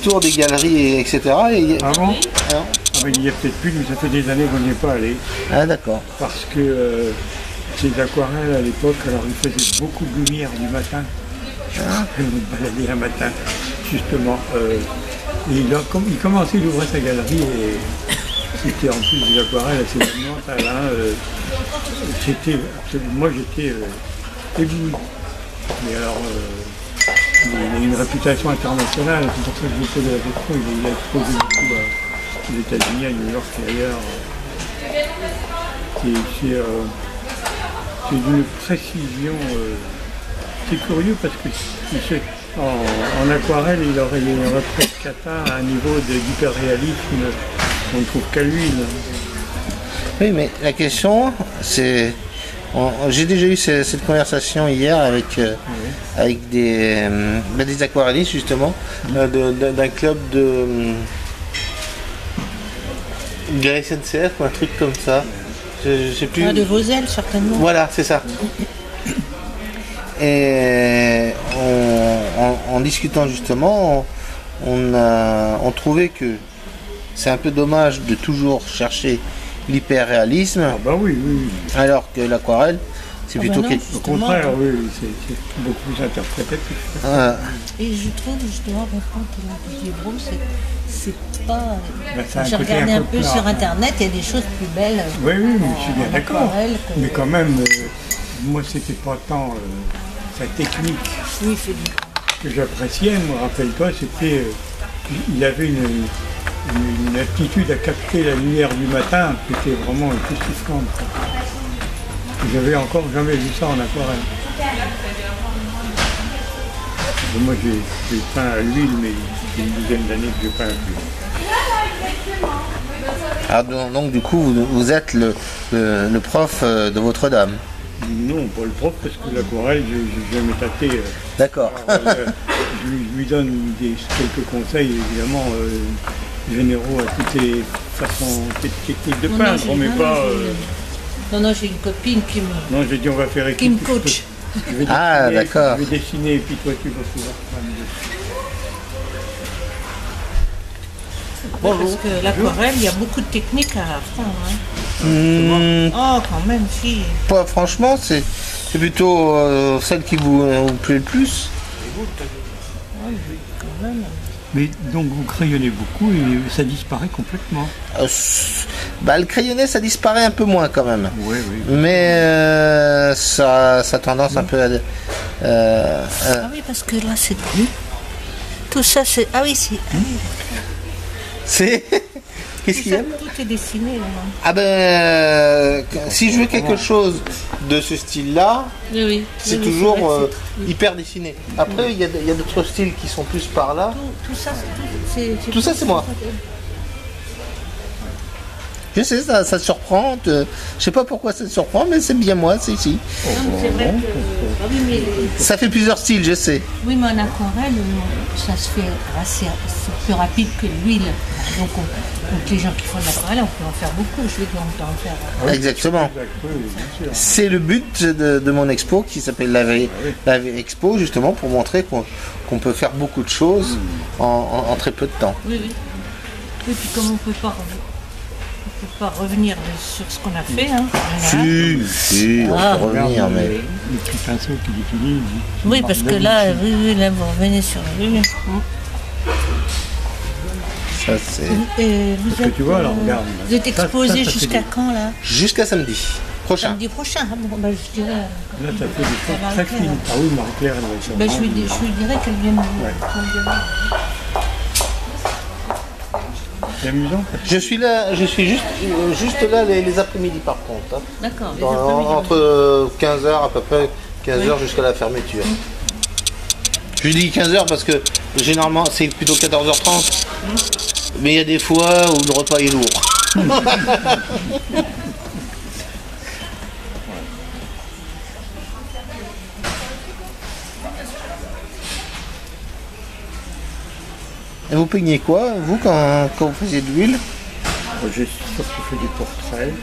tour des galeries, etc. Et, Ah bon? alors, Ah ben, il y a peut-être plus, mais ça fait des années qu'on n'y est pas allé. ah d'accord. Parce que ces aquarelles à l'époque, alors il faisait beaucoup de lumière du matin. Je me baladais un matin, justement. Et il commençait d'ouvrir sa galerie et c'était en plus des aquarelles assez monumentales. Moi j'étais ébloui. Mais alors, il a une réputation internationale, c'est pour ça que je lui posais la question. Il a exposé beaucoup aux États-Unis, à New York et ailleurs. Et c'est d'une précision. C'est curieux parce que en aquarelle, il aurait presque atteint un niveau d'hyperréalisme qu'on ne trouve qu'à lui. Oui, mais la question, c'est... J'ai déjà eu cette conversation hier avec des aquarellistes, justement, d'un club de la SNCF ou un truc comme ça. Je sais plus. Ah, de Vosel, certainement. Voilà, c'est ça. Et en discutant justement, on trouvait que c'est un peu dommage de toujours chercher l'hyperréalisme, Ah bah oui, oui. alors que l'aquarelle, c'est plutôt non, quelque... Au contraire, oui, c'est beaucoup plus interprétatif. Et je trouve justement répondre que Didier Brousse, c'est pas. Ben, c'est un J'ai côté regardé un peu plat. sur internet, il y a des choses plus belles. Oui, oui, mais je suis bien en d'accord. aquarelle que- Mais quand même, moi, c'était pas tant sa technique. Oui, il fait du. que j'appréciais, moi, rappelle-toi, c'était... il avait une aptitude à capter la lumière du matin qui était vraiment époustouflante. J'avais encore jamais vu ça en aquarelle. Et moi j'ai peint à l'huile, mais c'est une dizaine d'années que je peins à l'huile. Alors donc du coup vous êtes le prof de votre dame. Non, pas le prof, parce que l'aquarelle, j'ai jamais tâté. D'accord. Je lui donne quelques conseils, évidemment, généraux à toutes les façons techniques de peindre, mais pas... Non, j'ai une copine qui me... Non, j'ai dit on va faire équipe. Qui me coach. Ah, d'accord. Je vais dessiner et puis toi tu vas pouvoir peindre. Parce que l'aquarelle, il y a beaucoup de techniques à apprendre. Hein. Oh, quand même, si. Pas, franchement, c'est plutôt celle qui vous plaît le plus. Mais donc vous crayonnez beaucoup et ça disparaît complètement. Le crayonné, ça disparaît un peu moins quand même. Oui. Mais ça a tendance un peu à... Ah oui, parce que là, c'est... Tout ça, c'est... Ah oui, c'est... C'est... Qu'est-ce qu'il y a? Tout est dessiné, là. Ah ben, si je veux quelque chose de ce style-là, Oui. c'est toujours hyper dessiné. Après, il y a d'autres styles qui sont plus par là. Tout ça, c'est moi. Je sais, ça te surprend. Je sais pas pourquoi ça te surprend, mais c'est bien moi, c'est ici. C'est vrai que... Ça fait plusieurs styles, je sais. Oui, mais en aquarelle, ça se fait assez plus rapide que l'huile. Donc les gens qui font de l'aquarelle, on peut en faire beaucoup. Je vais en faire. Exactement. C'est le but de mon expo qui s'appelle la Expo, justement, pour montrer qu'on peut faire beaucoup de choses en très peu de temps. Oui. Et puis comme on ne peut pas revenir sur ce qu'on a fait. Hein, si, on peut revenir, mais... Le petit pinceau qui définit... Oui, parce que là, là, vous revenez sur la lune. Ça, c'est... Parce que tu vois, alors, regarde... Vous êtes exposé jusqu'à quand, là? Jusqu'à samedi prochain. Samedi prochain, je dirais... Là, ça fait des choses très fines. Ah oui, Marie-Claire, elle va être... Je lui dirais qu'elle vienne... C'est amusant. Je suis juste là les après-midi par contre. Hein. D'accord. Entre 15h à peu près, 15h jusqu'à la fermeture. Je dis 15h parce que généralement c'est plutôt 14h30. Mais il y a des fois où le repas est lourd. Et vous peignez quoi, vous, quand vous faisiez de l'huile? J'ai surtout fait des portraits.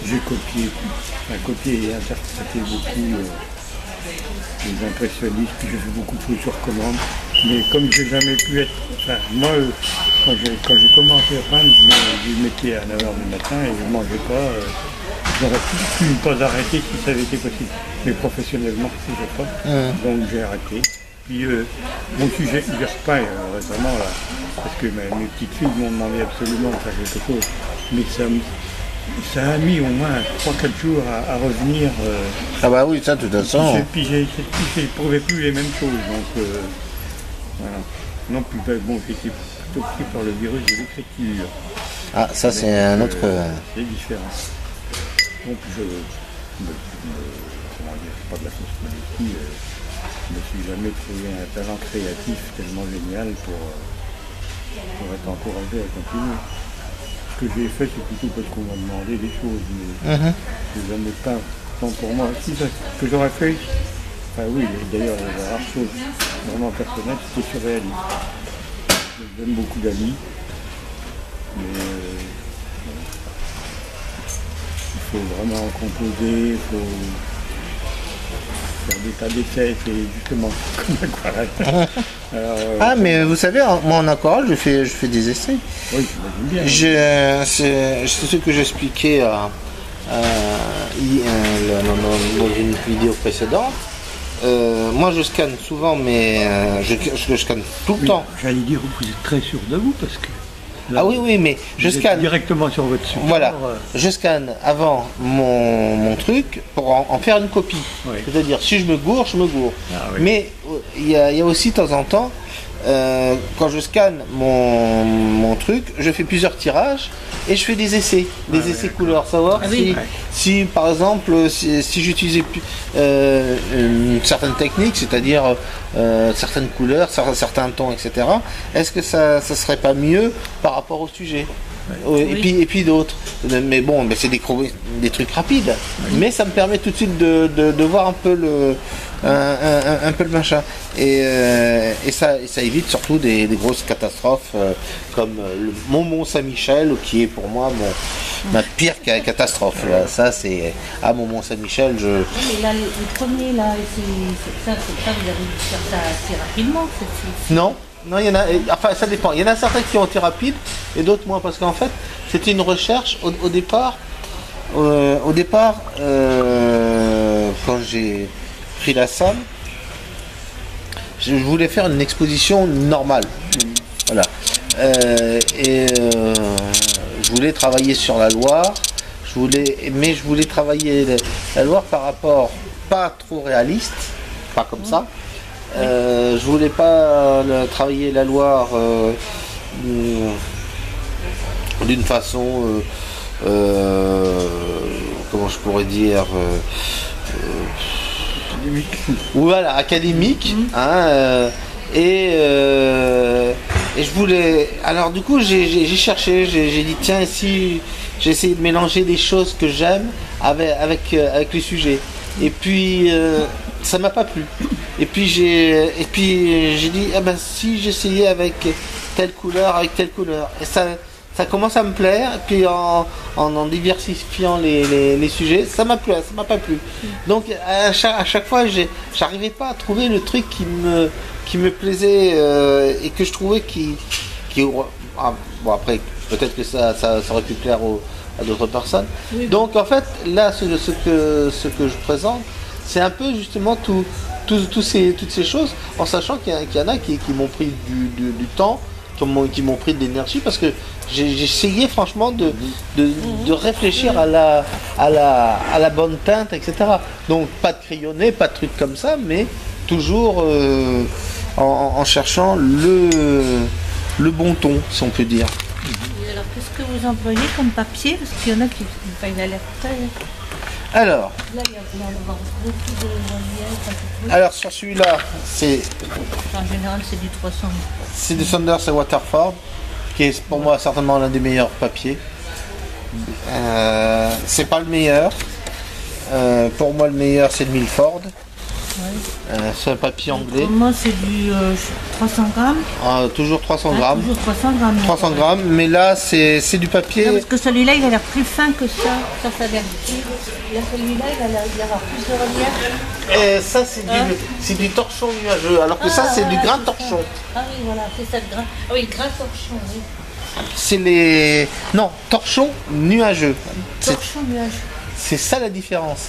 J'ai copié et interprété beaucoup les impressionnistes, puis j'ai fait beaucoup de choses sur commande. Mais comme j'ai jamais pu être... Enfin, moi, quand j'ai commencé à peindre, je me mettais à 9h du matin et je ne mangeais pas. J'aurais pu ne pas arrêter si ça avait été possible. Mais professionnellement, je ne faisais pas. Donc j'ai arrêté. Puis mon sujet, j'ai repeint récemment là, parce que mes petites filles m'ont demandé absolument de faire quelque chose, mais ça a mis au moins 3-4 jours à revenir. Ah bah oui, ça de toute façon. Puis je n'éprouvais plus les mêmes choses, donc voilà. Non, puis bon, j'étais plutôt pris par le virus de l'écriture. Ah, ça c'est un autre... C'est différent. Donc comment dire, pas de la fausse modestie. Je ne me suis jamais trouvé un talent créatif tellement génial pour être encouragé à continuer. Ce que j'ai fait, c'est plutôt parce qu'on m'a demandé des choses, mais je n'en ai pas tant pour moi. Si, ce que j'aurais fait, enfin oui, d'ailleurs, la rare chose vraiment personnelle, c'était surréaliste. J'aime beaucoup d'amis, mais il faut vraiment composer, il faut... faire des tas d'essais, c'est justement comme l'aquarelle. Mais vous savez, moi en aquarelle, je fais des essais. Oui, j'imagine bien. C'est ce que j'expliquais dans une vidéo précédente. Moi je scanne souvent, mais je scanne tout le temps. J'allais dire que vous êtes très sûr de vous parce que Ah oui, oui, mais je Vous êtes scanne. directement sur votre support. Voilà, je scanne avant mon truc pour en faire une copie. Oui. C'est-à-dire, si je me gourre, je me gourre. Ah oui. Mais il y a aussi de temps en temps, quand je scanne mon truc, je fais plusieurs tirages et je fais des essais couleurs, savoir si par exemple, si j'utilisais une certaine technique, c'est-à-dire certaines couleurs, certains tons, etc., est-ce que ça serait pas mieux par rapport au sujet? Et puis d'autres. Mais bon, c'est des trucs rapides. Mais ça me permet tout de suite de voir un peu un peu le machin. Et ça évite surtout des grosses catastrophes comme mon Mont-Saint-Michel, qui est pour moi ma pire catastrophe. Là. Ça, c'est mon Mont-Saint-Michel. Mais là, le premier, là, ça, vous avez dû faire ça assez rapidement. Non, il y en a. Enfin, ça dépend. Il y en a certains qui ont été rapides et d'autres moins, parce qu'en fait, c'était une recherche au départ. Quand j'ai pris la salle, je voulais faire une exposition normale. Voilà. Je voulais travailler sur la Loire. Mais je voulais travailler la Loire par rapport pas trop réaliste, pas comme ça. Je voulais pas travailler la Loire d'une façon, comment je pourrais dire, Académique. Voilà, académique. Et je voulais. Alors du coup, j'ai cherché, j'ai dit tiens, si j'ai essayé de mélanger des choses que j'aime avec les sujets. Et puis ça m'a pas plu. Et puis j'ai dit si j'essayais avec telle couleur, et ça commence à me plaire. Et puis en diversifiant les sujets, ça m'a plu, ça m'a pas plu. Donc à chaque fois, j'arrivais pas à trouver le truc qui me plaisait et que je trouvais bon, après peut-être que ça aurait pu plaire à d'autres personnes. Oui. Donc en fait là ce que je présente, c'est un peu justement toutes ces choses, en sachant qu'il y en a qui m'ont pris du temps, qui m'ont pris de l'énergie, parce que j'ai essayé franchement de réfléchir à la bonne teinte, etc. Donc pas de crayonné, pas de trucs comme ça, mais toujours en cherchant le bon ton, si on peut dire. Et alors qu'est-ce que vous employez comme papier? Parce qu'il y en a qui font une alerte. Alors, là, il y a beaucoup de relief. Alors sur celui-là, c'est. En général, c'est du 300. C'est du Saunders et Waterford, qui est pour moi certainement l'un des meilleurs papiers. C'est pas le meilleur. Pour moi, le meilleur, c'est le Milford. Ouais. C'est un papier anglais. Pour moi, c'est du 300 grammes. Toujours 300 grammes. Toujours 300 grammes. 300 grammes, mais là, c'est du papier. Non, parce que celui-là, il a l'air plus fin que ça. Ça a l'air. Là, celui-là, il a l'air plus de relief. Et ça, c'est du torchon nuageux, alors que ça, c'est du grain torchon. Ah oui, voilà, c'est ça le grain. Ah oui, le grain torchon, oui. C'est les. Non, torchon nuageux. Torchon nuageux. C'est ça la différence.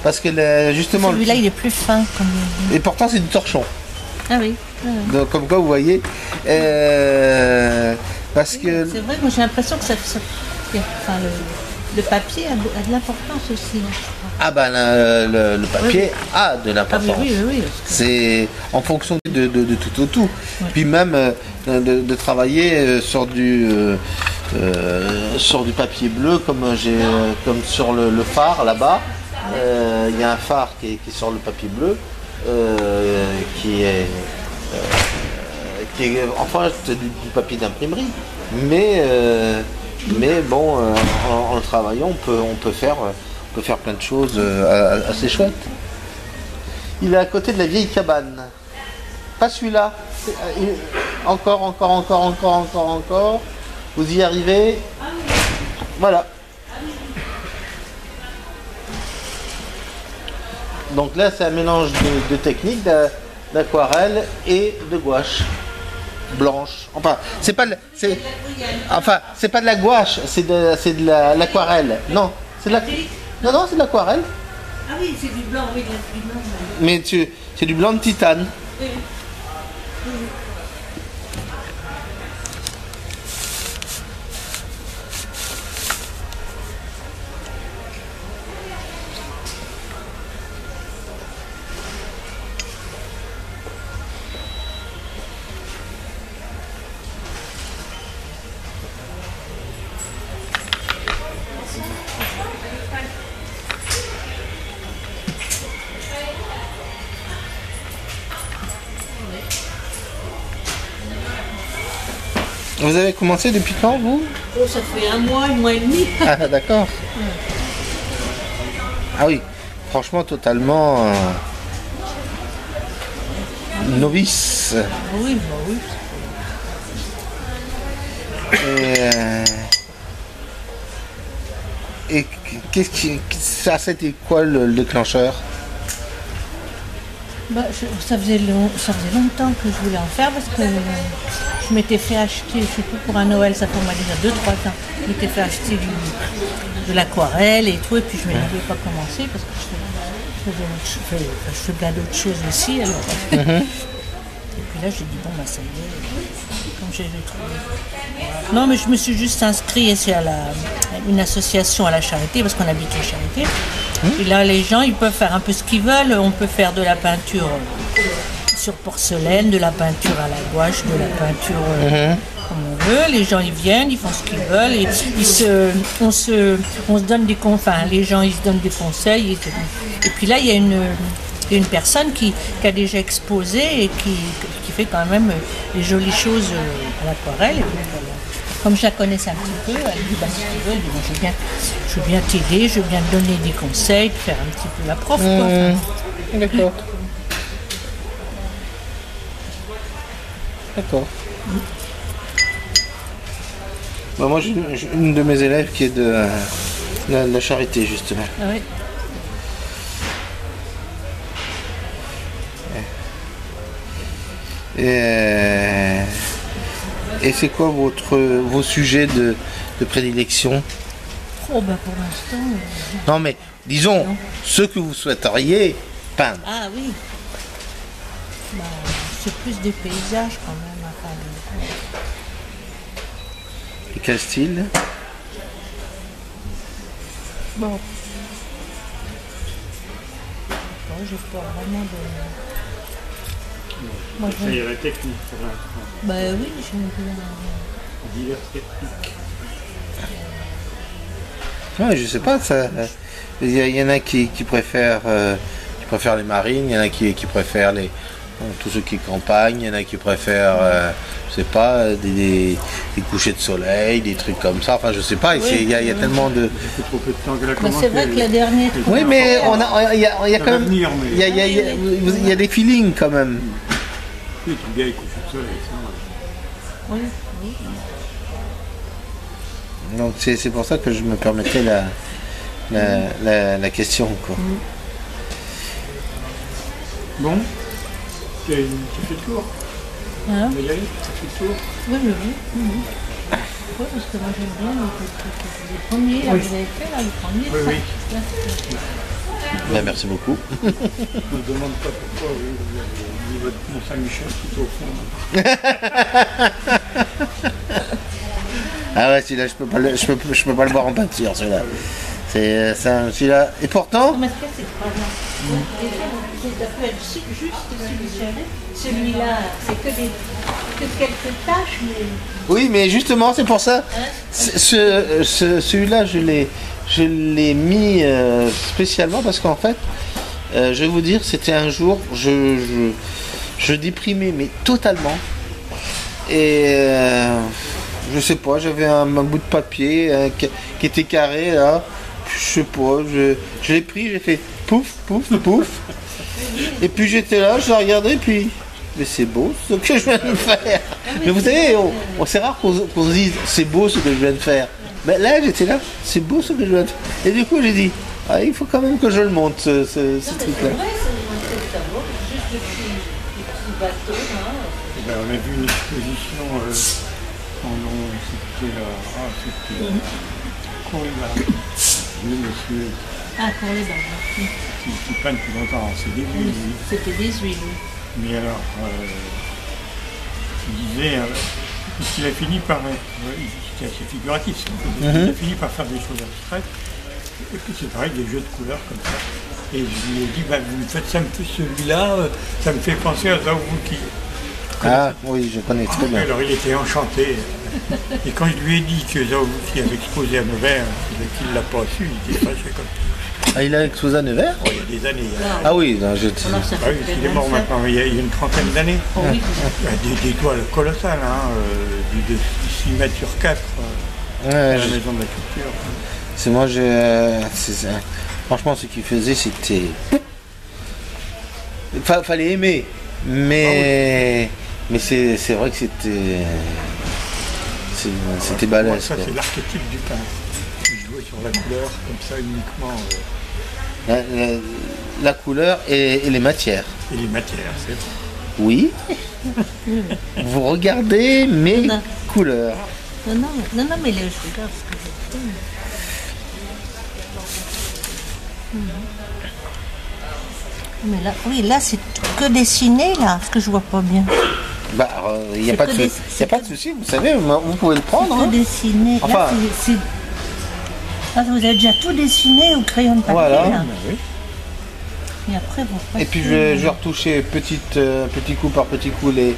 Parce que justement. Celui-là, il est plus fin. Et pourtant, c'est du torchon. Ah oui. Donc, comme quoi, vous voyez. Parce que. C'est vrai, moi j'ai l'impression que enfin, le papier a de l'importance aussi. Ah ben le papier a de l'importance. Ah oui. C'est en fonction de tout au tout. Ouais. Puis même de travailler sur du papier bleu comme sur le phare là-bas. Il y a un phare qui est sur le papier bleu qui est enfin du papier d'imprimerie, mais bon en le travaillant on peut faire plein de choses assez chouettes. Il est à côté de la vieille cabane. Pas celui-là. Encore. Vous y arrivez. Voilà. Donc là, c'est un mélange de techniques, d'aquarelle et de gouache blanche. Enfin, c'est pas de la gouache, c'est de l'aquarelle. Non, c'est de l'aquarelle. Ah oui, c'est du blanc, oui, du blanc. Mais c'est du blanc de titane. Oui. Vous avez commencé depuis quand, vous? Oh, ça fait un mois et demi. Ah, d'accord. Ah oui, franchement, totalement novice. Oui, bah oui. Et qu'est-ce qui, ça, c'était quoi le déclencheur? Bah, ça faisait longtemps que je voulais en faire parce que je m'étais fait acheter, je sais plus pour un Noël, ça fait au moins déjà 2-3 ans, je m'étais fait acheter de l'aquarelle et tout, et puis je n'avais pas commencé parce que je fais plein d'autres choses aussi. Alors. Et puis là, j'ai dit, bon, bah ça y est, comme j'ai trouvé. Non, mais je me suis juste inscrite ici à une association à la Charité, parce qu'on habite à Charité. Et là, les gens, ils peuvent faire un peu ce qu'ils veulent. On peut faire de la peinture sur porcelaine, de la peinture à la gouache, de la peinture comme on veut. Les gens, ils viennent, ils font ce qu'ils veulent. Et on se donne des conseils. Enfin, les gens, ils se donnent des conseils. Et puis là, il y a une personne qui a déjà exposé et qui fait quand même des jolies choses à l'aquarelle. Et puis, voilà. Comme je la connaissais un petit peu, elle dit bah, si tu veux, elle dit, bon, je veux bien t'aider, je veux bien te donner des conseils, faire un petit peu la prof. Quoi. D'accord. D'accord. Bah, moi, j'ai une de mes élèves qui est de la Charité, justement. Ah oui. Et c'est quoi vos sujets de prédilection? Oh bah pour l'instant... Non mais, disons, ceux que vous souhaiteriez peindre. Ah oui. Bah, c'est plus des paysages quand même. Enfin, Et quel style? bon. J'ai pas vraiment de... Moi, Ça y est, la technique pour l'instant. Bah oui, j'aime bien. Diverses techniques. Ouais, je sais pas, ça. Il y en a qui préfèrent les marines, il y en a qui préfèrent tous ceux qui campagnent, il y en a qui préfèrent, je sais pas, des couchers de soleil, des trucs comme ça. Enfin, je sais pas, il y a tellement de. Ça fait trop peu de temps qu'elle a Bah, commencé. c'est vrai que la dernière... Oui, mais il y a quand même. venir, mais... Il y a des feelings quand même. Oui, tu bien les couchers de soleil, ça. Oui, oui. Donc c'est pour ça que je me permettais la question, quoi. Bon, tu fait le tour. Hein? On va y aller, tu fait le tour. Oui, oui, oui. Oui, parce que moi j'aime bien les premiers, là, vous avez fait là, les premiers. Oui, ça, oui. là, Ben, merci beaucoup. Je ne me demande pas pourquoi vous avez mis votre Mont-Saint-Michel tout au fond. Ah ouais, celui-là, je peux pas le voir en peinture, celui-là. C'est celui-là. Et pourtant. mais c'est 3 ans. Ça peut être juste celui-là, c'est que quelques tâches, mais... Oui, mais justement, c'est pour ça. Celui-là, je l'ai mis spécialement parce qu'en fait, je vais vous dire, c'était un jour, je déprimais, mais totalement. Et je sais pas, j'avais un bout de papier qui était carré là. Je sais pas, je l'ai pris, j'ai fait pouf, pouf, pouf. Et puis j'étais là, je l'ai regardé, puis. Mais c'est beau ce que je viens de faire. Mais vous savez, c'est rare qu'on se dise c'est beau ce que je viens de faire. Mais là, j'étais là, c'est beau ce que je viens de faire. Et du coup, j'ai dit, ah, il faut quand même que je le monte, ce truc-là. Ben, on a vu une exposition pendant c'était Courlébar. Le monsieur qui peint depuis longtemps, c'est des huiles. Oui. C'était des huiles, oui. Mais alors, il disait qu'il a fini par être, c'était assez figuratif, il a fini par faire des choses abstraites. Et puis c'est pareil, des jeux de couleurs comme ça. Et je lui ai dit, bah, vous me faites ça, celui-là, ça me fait penser à Zawuki. Ah oui, je connais très bien. Alors il était enchanté. Et quand je lui ai dit que Zawuki avait exposé à Nevers et qu'il ne l'a pas su, il était fâché comme ça. Ah, il a exposé à Nevers? Oh, il y a des années. Ah oui, non, Ah oui, il est mort maintenant, il y a une trentaine d'années. Oh, oui. Des toiles colossales, de 6 mètres sur 4 Ouais, à la maison de la culture. c'est moi, franchement, ce qu'il faisait, c'était. Fallait aimer. Mais c'est vrai que c'était balèze. Ça, quoi. c'est l'archétype du peintre. Il jouait sur la couleur, comme ça, uniquement. La couleur et les matières. Et les matières, c'est vrai. Oui. Vous regardez mes Non. couleurs. Non, mais je regarde ce que je fais. Mais là, oui, là, c'est que dessiné, là, parce que je vois pas bien. Bah, il n'y a, C'est pas que de des- y a pas de souci, vous savez, vous pouvez le prendre. Que Hein. dessiné. Enfin. Là, là, vous avez déjà tout dessiné au crayon de papier, Voilà. là. Oui. Et après, vous Et puis je vais retoucher petit coup par petit coup les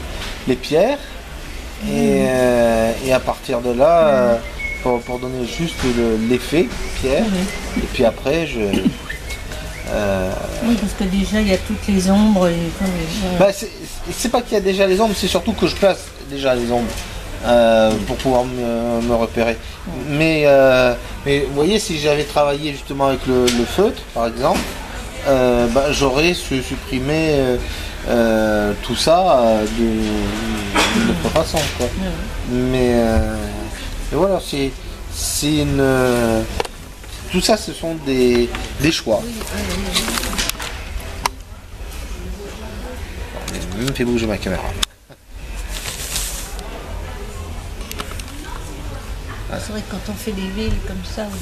pierres. Et à partir de là, pour donner juste l'effet pierre. Et puis après, Oui, parce que déjà, il y a toutes les ombres. Et... bah, c'est pas qu'il y a déjà les ombres, c'est surtout que je place déjà les ombres pour pouvoir me repérer. Mais vous voyez, si j'avais travaillé justement avec le feutre, par exemple, bah, j'aurais supprimé tout ça de l'autre façon. Quoi. Mais voilà, c'est une. Tout ça, ce sont des choix. Je me fais bouger ma caméra. C'est vrai que quand on fait des villes comme ça, où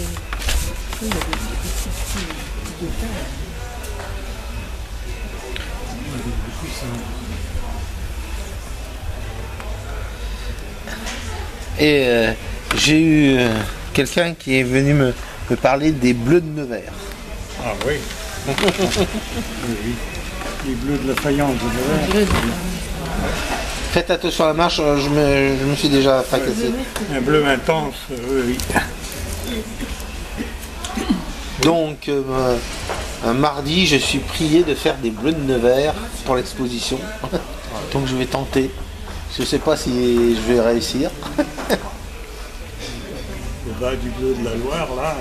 il y a des petits détails. Et j'ai eu quelqu'un qui est venu me parler des bleus de Nevers. Ah oui. Oui. Les bleus de la faïence de Nevers. Faites attention à la marche, je me suis déjà fracassé. Un bleu intense, oui. Donc, un mardi, je suis prié de faire des bleus de Nevers pour l'exposition. Donc je vais tenter. Je ne sais pas si je vais réussir. Le bas du bleu de la Loire, là,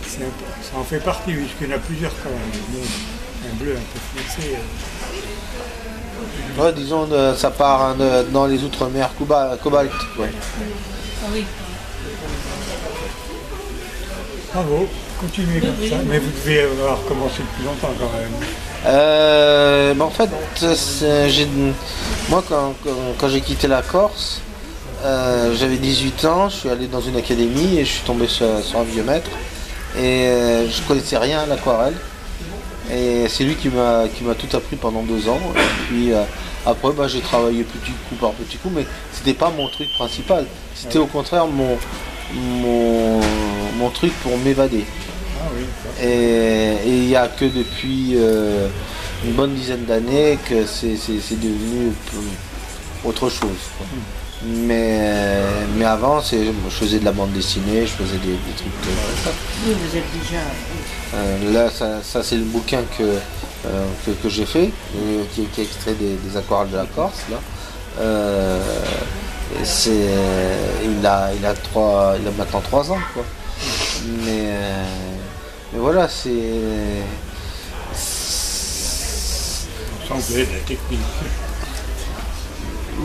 ça en fait partie, puisqu'il y en a plusieurs quand même. Un bleu un peu foncé. Ouais, disons, ça part dans les outre-mer cobalt. Ouais. Ah oui. Bravo, continuez comme ça. Mais vous devez avoir commencé depuis longtemps quand même. En fait, moi quand j'ai quitté la Corse, j'avais 18 ans, je suis allé dans une académie et je suis tombé sur un vieux maître et je connaissais rien à l'aquarelle et c'est lui qui m'a tout appris pendant 2 ans et puis après j'ai travaillé petit coup par petit coup, mais c'était pas mon truc principal, c'était au contraire mon truc pour m'évader. Ah oui. Et il n'y a que depuis une bonne dizaine d'années que c'est devenu autre chose. Quoi. Mais avant, je faisais de la bande dessinée, je faisais des trucs comme ça. Oui, vous êtes déjà... Là, ça c'est le bouquin que j'ai fait, qui est extrait des aquarelles de la Corse. Là. Il a maintenant 3 ans. Quoi. Mais voilà, c'est. On sent que vous avez de la technique.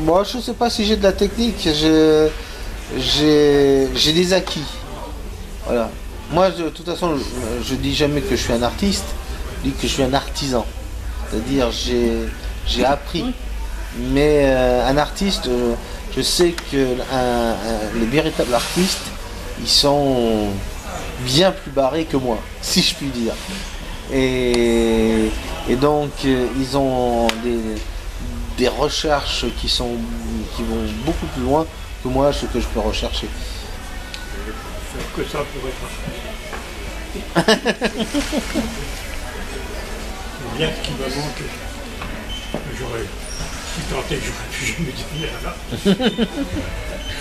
Moi, je sais pas si j'ai de la technique, j'ai des acquis. Voilà. Moi, de toute façon, je dis jamais que je suis un artiste, je dis que je suis un artisan. C'est-à-dire, j'ai appris. Mais un artiste, je sais que les véritables artistes, ils sont bien plus barrés que moi, si je puis dire. Et donc, ils ont des recherches qui vont beaucoup plus loin que moi, ce que je peux rechercher. Que ça pourrait pas. C'est bien ce qui m'a manqué. J'aurais tenté, j'aurais pu jamais dire là.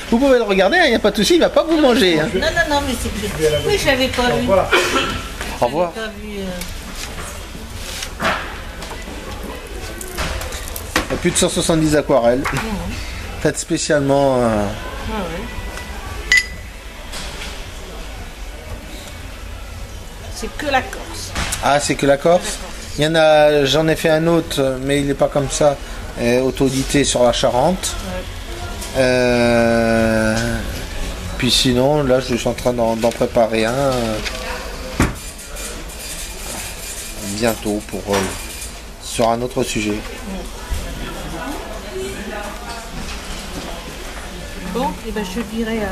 Vous pouvez le regarder, il n'y a pas de souci, il ne va pas vous manger. Hein. Non, mais c'est que... Oui, je l'avais pas vu. Au revoir. Au revoir. Pas vu, Il y a plus de 170 aquarelles. Faites spécialement. Ah ouais. C'est que la Corse. Ah, c'est que la Corse. Il y en a, j'en ai fait un autre, mais il n'est pas comme ça. Auto-édité sur la Charente. Puis sinon, là, je suis en train d'en préparer un bientôt pour sur un autre sujet. Bon, et ben je dirais à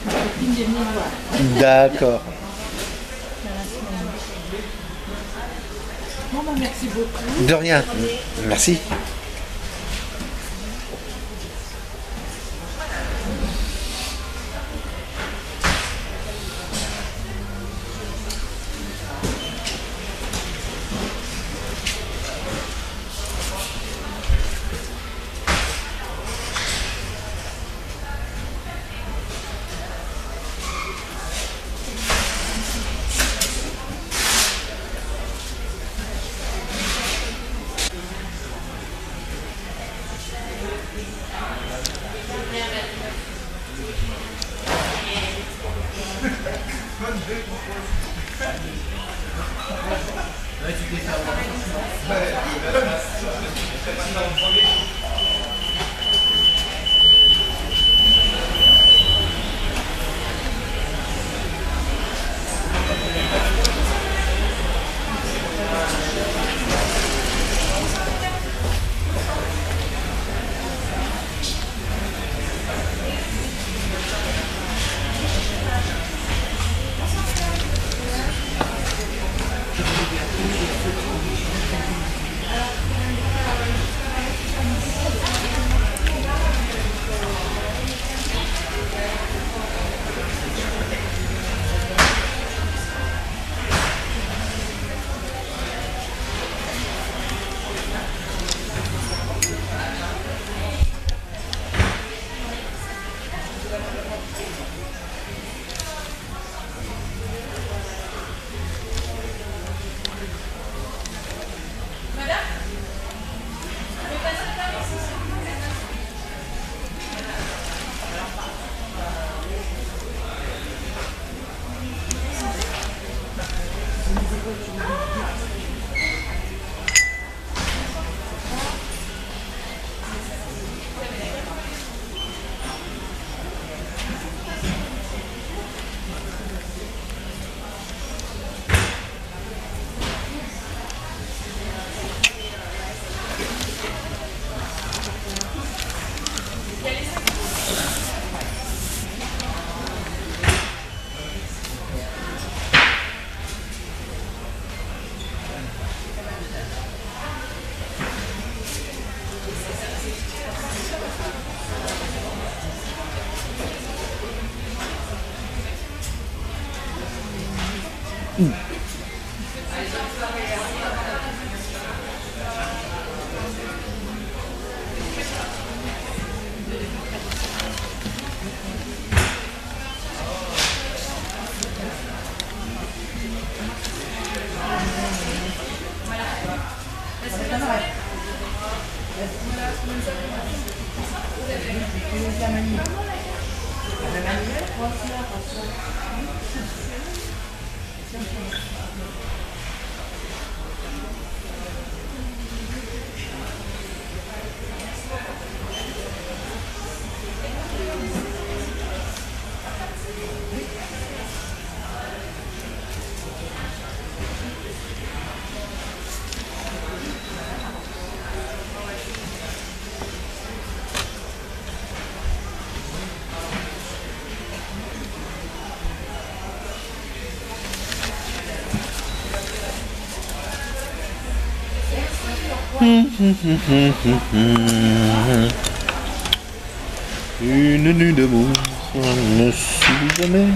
ma copine de venir voir. D'accord. Bon, ben, merci beaucoup. De rien. Merci. Une nuit d'amour ne s'oublie jamais.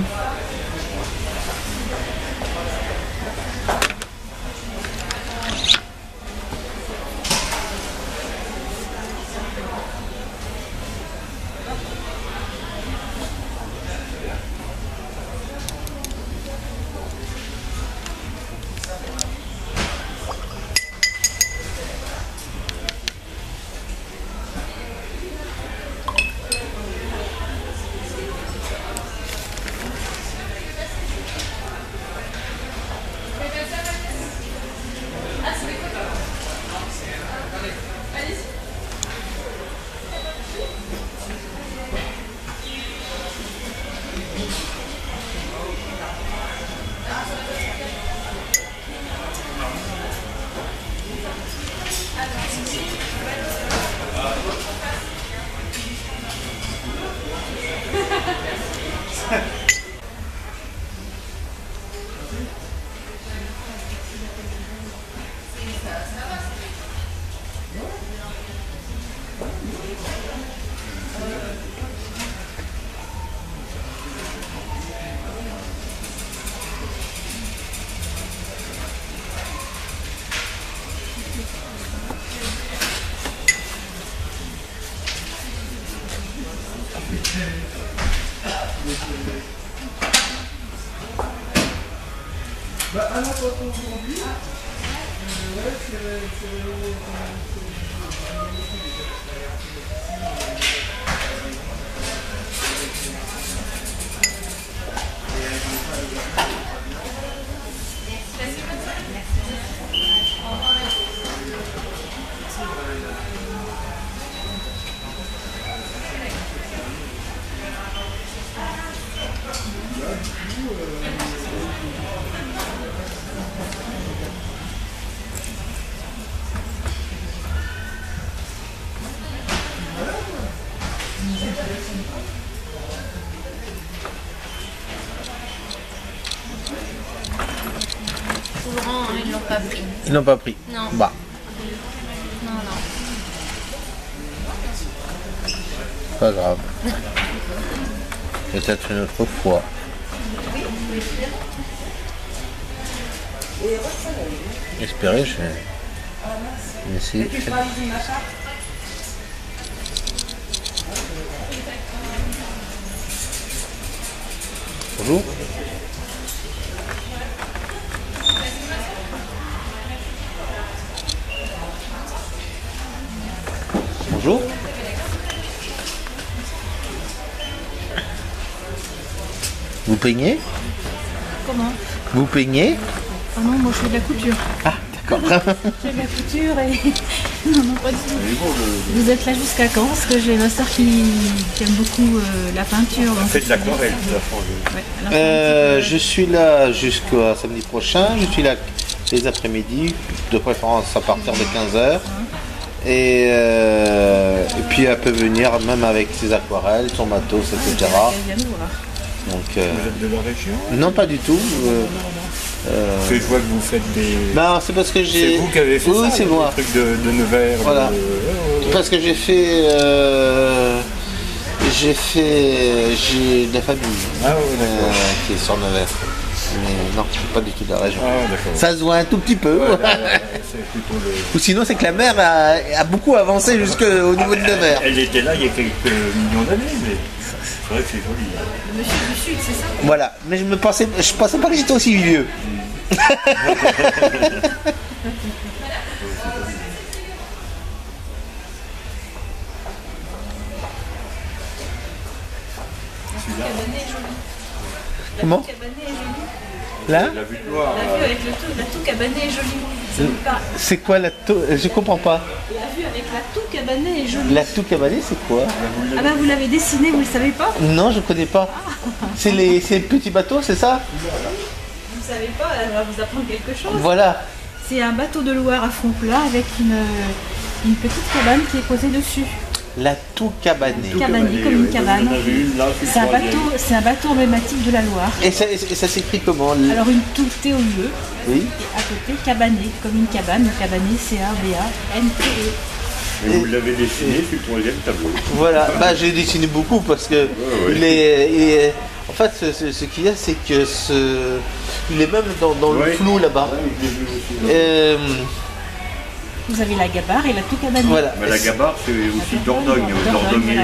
Laurent, ils l'ont pas pris. Ils l'ont pas pris. Non. Bah, Non, non. pas grave. Peut-être une autre fois. Espérez, je vais essayer. Bonjour. Bonjour. Vous peignez? Comment? Vous peignez? Ah non, moi je fais de la couture. Ah, d'accord. Je fais de la couture et... Non, non, pas du tout. Vous êtes là jusqu'à quand? Parce que j'ai ma soeur qui aime beaucoup la peinture. On fait de l'aquarelle, ça a changé. Ouais, alors, Je suis là jusqu'à samedi prochain. Je suis là les après-midi, de préférence à partir de 15h. Et puis elle peut venir même avec ses aquarelles, son matos, etc. elle vient nous voir. Donc, Vous êtes de la région? non, pas du tout. Parce que je vois que vous faites des... Non, c'est parce que j'ai. C'est vous qui avez fait oui, ça, c'est moi. des trucs de Nevers. Voilà. Parce que j'ai fait. J'ai de la famille Ah ouais, d'accord. qui est sur Nevers. Mais non, je suis pas du tout de la région. Ah, d'accord. Ça se voit un tout petit peu. Ouais, c'est plutôt le... Ou sinon, c'est que la mer a beaucoup avancé jusqu'au niveau de Nevers. Elle était là il y a quelques millions d'années, mais c'est vrai que c'est joli. Le monsieur du sud, c'est ça? Voilà, mais je pensais pas que j'étais aussi vieux. Comment? Là? La vue de Loire. La vue avec la toux cabanée est jolie. Ça vous parle? C'est quoi la toux? Je comprends pas. La vue avec la toux cabanée est jolie. La toux cabanée, c'est quoi? Ah bah vous l'avez dessinée, vous le savez pas? Non, je connais pas. C'est les petits bateaux, c'est ça? Vous savez pas, elle va vous apprendre quelque chose. Voilà. C'est un bateau de Loire à fond plat avec une petite cabane qui est posée dessus. La toux cabanée. Cabanée, comme une cabane. C'est un bateau emblématique de la Loire. Et ça s'écrit comment? Alors une toux TOUE, Oui. et à côté cabané, comme une cabane. Cabané, C-A-B-A-N-T-E. Et vous l'avez dessiné sur le troisième tableau. Voilà, bah j'ai dessiné beaucoup parce que il est en fait ce qu'il y a, c'est que il est même dans le flou là-bas. Vous avez la gabarre et la toux cabanée. Voilà. Mais la gabarre, c'est aussi Dordogne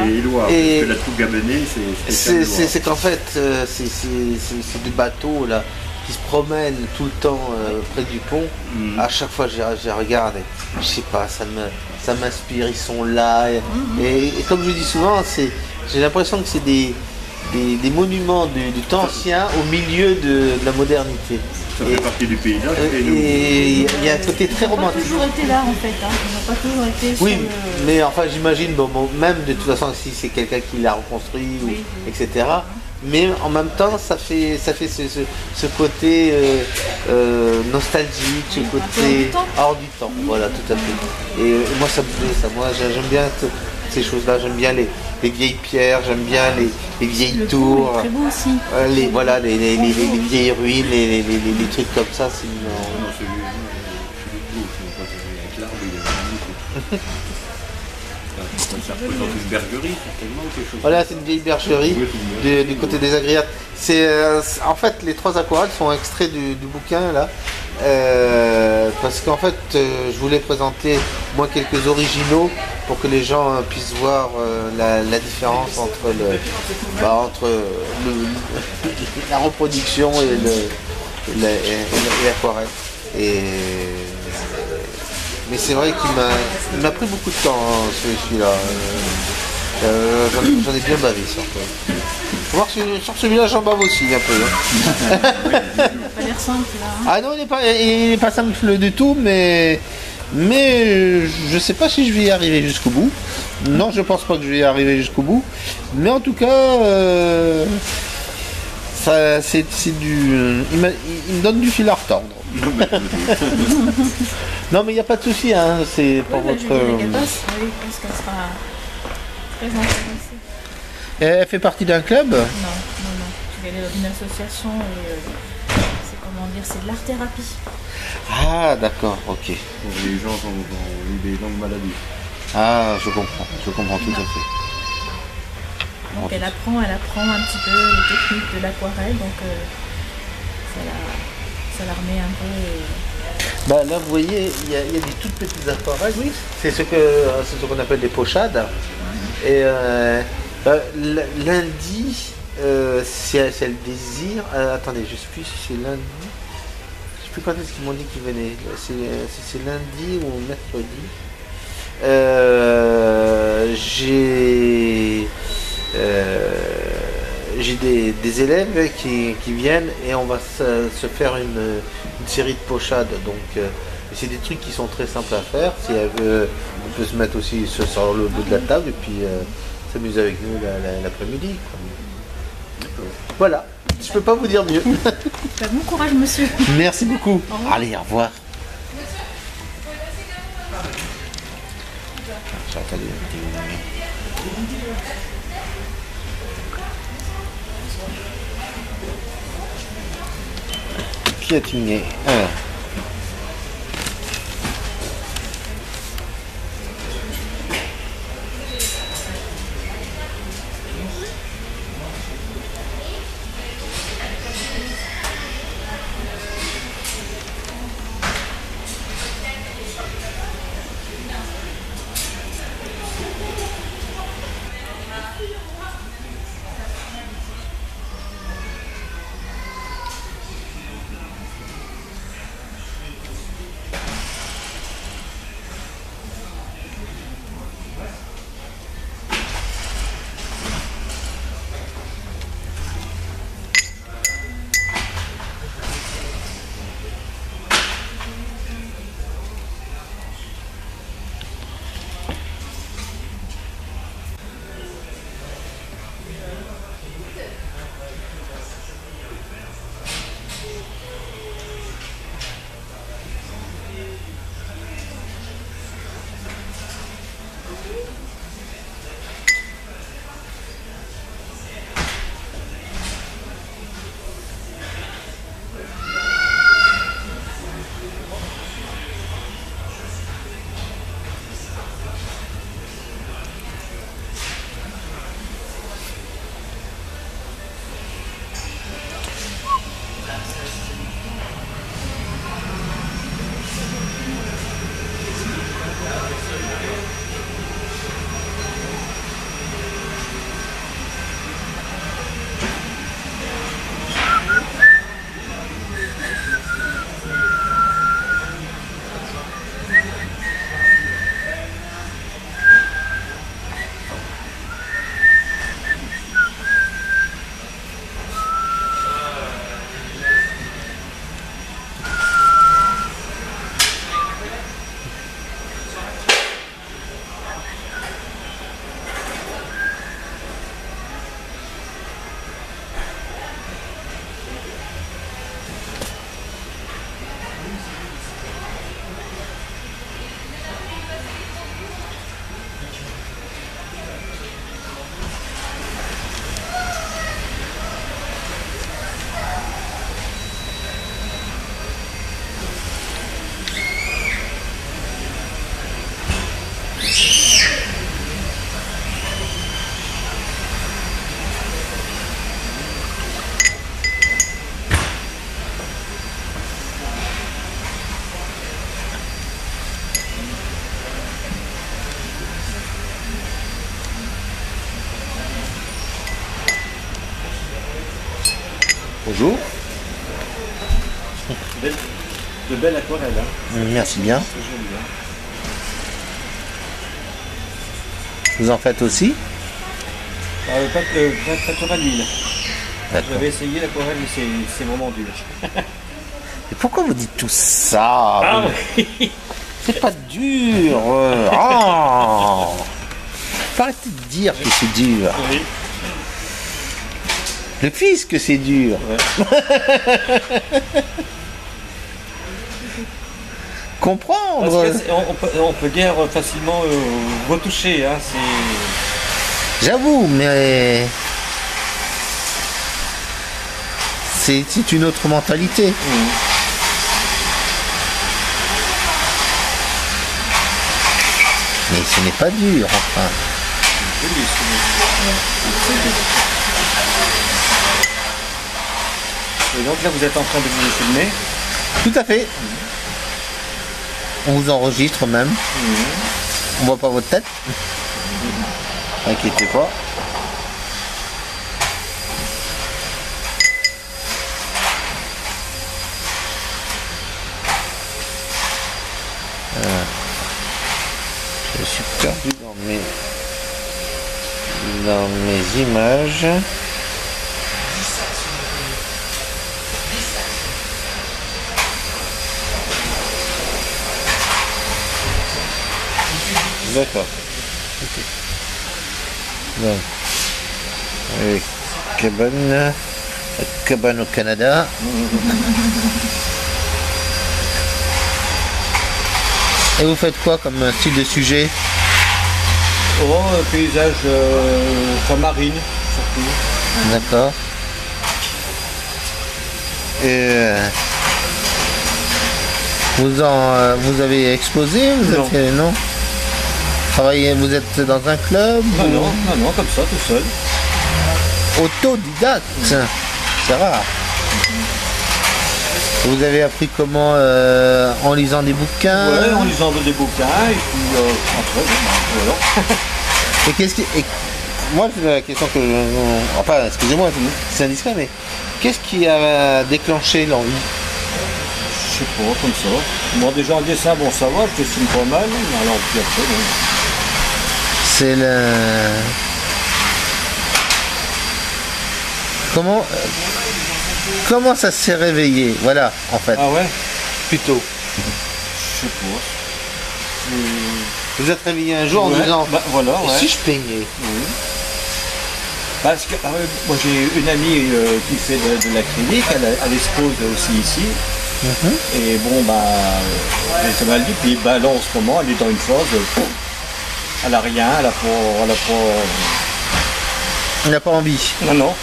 et Loire. Et parce que la toux cabanée, c'est c'est qu'en fait, c'est des bateaux là qui se promènent tout le temps près du pont. À chaque fois, je regarde et je sais pas, ça m'inspire. Ils sont là et comme je dis souvent, j'ai l'impression que c'est des monuments du temps ancien au milieu de la modernité. Ça fait partie du paysage. Et il y a un côté très Ils n'ont pas romantique. toujours été là en fait. Hein. Ils n'ont pas toujours été Oui, sur le... mais enfin j'imagine, bon, même de toute façon si c'est quelqu'un qui l'a reconstruit, etc. Mais en même temps ça fait ce côté nostalgique, ce côté hors du temps. Voilà, tout à fait. Et moi ça me plaît, ça. Moi j'aime bien ces choses-là, j'aime bien les vieilles pierres, j'aime bien les vieilles tours. C'est beau aussi. Les vieilles ruines, les trucs comme ça, c'est Ça représente une bergerie, certainement, ou quelque chose. Voilà, c'est une vieille bergerie du côté des Agriates. En fait, les 3 aquarelles sont extraits du bouquin là. Parce qu'en fait, je voulais présenter moi quelques originaux pour que les gens puissent voir la différence entre la reproduction et l'aquarelle. Mais c'est vrai qu'il m'a pris beaucoup de temps, hein, celui-là. J'en ai bien bavé sur toi. Faut voir que sur celui-là j'en bave aussi un peu. Hein. Il n'a pas l'air simple là. Hein. Ah non, il n'est pas simple du tout, mais je sais pas si je vais y arriver jusqu'au bout. Non, je pense pas que je vais y arriver jusqu'au bout. Mais en tout cas, c'est du. Il me donne du fil à retordre. Non, mais il n'y a pas de souci, hein, c'est pour votre. Oui, parce qu'elle sera très intéressée. Elle fait partie d'un club? Non. Je vais aller dans une association et c'est comment dire, c'est de l'art-thérapie. Ah, d'accord, ok. Pour les gens qui ont eu des longues maladies. Ah, je comprends tout à fait. Donc elle apprend un petit peu les techniques de l'aquarelle, donc ça la remet un peu. Bah là, vous voyez, il y a des toutes petites aquarelles, oui. C'est ce qu'on appelle des pochades. Et lundi, c'est le désir. Attendez, je sais plus si c'est lundi. Je sais plus quand est-ce qu'ils m'ont dit qu'ils venaient. C'est lundi ou mercredi. J'ai des élèves qui viennent et on va se faire une série de pochades. Donc c'est des trucs qui sont très simples à faire. Si elle veut, on peut se mettre aussi sur le bout de la table et puis s'amuser avec nous l'après-midi. Voilà, je peux pas vous dire mieux. Bon courage, monsieur. Merci beaucoup. Allez, au revoir. Qui a terminé? Bonjour. De belles aquarelles. Hein. Merci bien. C'est joli. Hein. Vous en faites aussi? Peinture à l'huile. D'accord. J'avais essayé l'aquarelle, mais c'est vraiment dur. Et pourquoi vous dites tout ça? Ah, oui. C'est pas dur. Oh. Faut arrêter de dire que c'est dur. Oui. Le fils que c'est dur. Ouais. Comprendre. Parce que on peut guère facilement retoucher. Hein, J'avoue, mais c'est une autre mentalité. Mais ce n'est pas dur, enfin. Et donc là, vous êtes en train de vous filmer? Tout à fait. On vous enregistre même. On voit pas votre tête. Inquiétez pas. Je suis perdu dans mes images. D'accord. Okay. Donc, cabane au Canada. Et vous faites quoi comme style de sujet? Oh, paysage marine, surtout. D'accord. Et vous avez exposé? Non. Travaillez, vous êtes dans un club? Non, comme ça, tout seul. Autodidacte, c'est rare. Vous avez appris comment? En lisant des bouquins? Ouais, en lisant des bouquins et puis après, voilà. Et qu'est-ce qui... Moi, c'est la question que je... Enfin, excusez-moi, c'est indiscret, mais qu'est-ce qui a déclenché l'envie? Je sais pas, comme ça. Moi, déjà en dessin, bon, ça va, je dessine pas mal, mais alors puis après, bon. C'est le... Comment ça s'est réveillé? Voilà, en fait. Ah ouais? Plutôt. Je sais pas. Vous êtes réveillé un jour en disant... voilà, ouais. Et si je peignais? Oui. Parce que moi j'ai une amie qui fait de l'acrylique, elle expose aussi ici. Et bon, elle s'est mal dit, puis là en ce moment elle est dans une phase, elle a rien, Elle n'a pas envie. Non.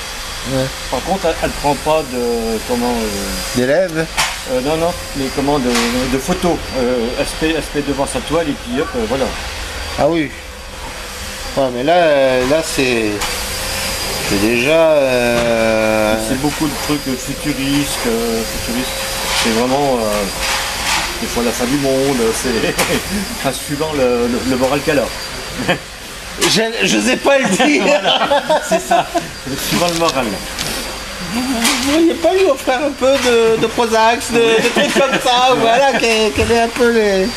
Ouais. Par contre, elle prend pas d'élèves. Non, mais de photos. Elle se met devant sa toile et puis hop, voilà. Ah oui. Ouais, mais là c'est déjà... C'est beaucoup de trucs futuristes. C'est vraiment des fois la fin du monde. C'est suivant le moral qu'elle a. Je sais pas le dire. Voilà, c'est ça. Suivant le moral. Vous n'auriez pas lui offrir un peu de Prozac, de trucs comme ça, voilà, qu'elle ait un peu les...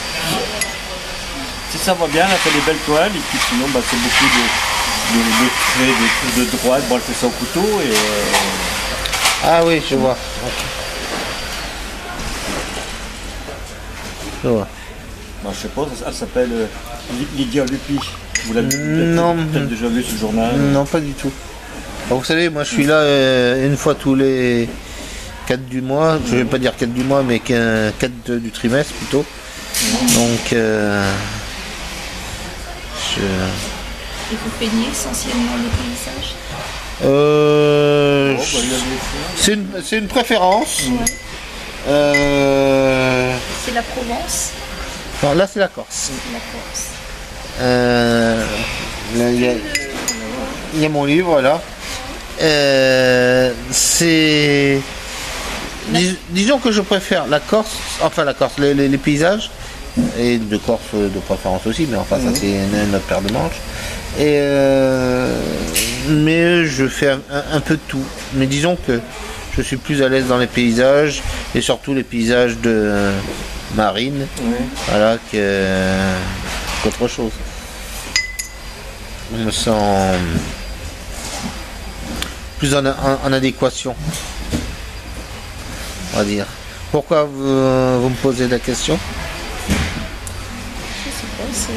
Si ça va bien, elle fait des belles toiles, et puis sinon, c'est beaucoup de traits, de droite. Bon, elle fait ça au couteau, et... Ah oui, je vois. Je vois. Je sais pas, elle s'appelle Lydia Lupi. Vous l'avez peut-être déjà vu ce journal? Non, pas du tout. Alors, vous savez, moi je suis là une fois tous les 4 du mois, je vais pas dire 4 du mois, mais 4 du trimestre plutôt. Donc, Et vous peignez essentiellement les paysages? C'est une préférence. Ouais. C'est la Provence? Non, là c'est la Corse. La Corse. Il y a mon livre là. Disons que je préfère la Corse, les paysages, et de Corse de préférence aussi, mais enfin ça c'est une autre paire de manches. Mais je fais un peu de tout. Mais disons que je suis plus à l'aise dans les paysages et surtout les paysages de marine, voilà, qu'autre chose. Je me sens plus en adéquation, on va dire. Pourquoi vous me posez la question? Je sais pas, c'est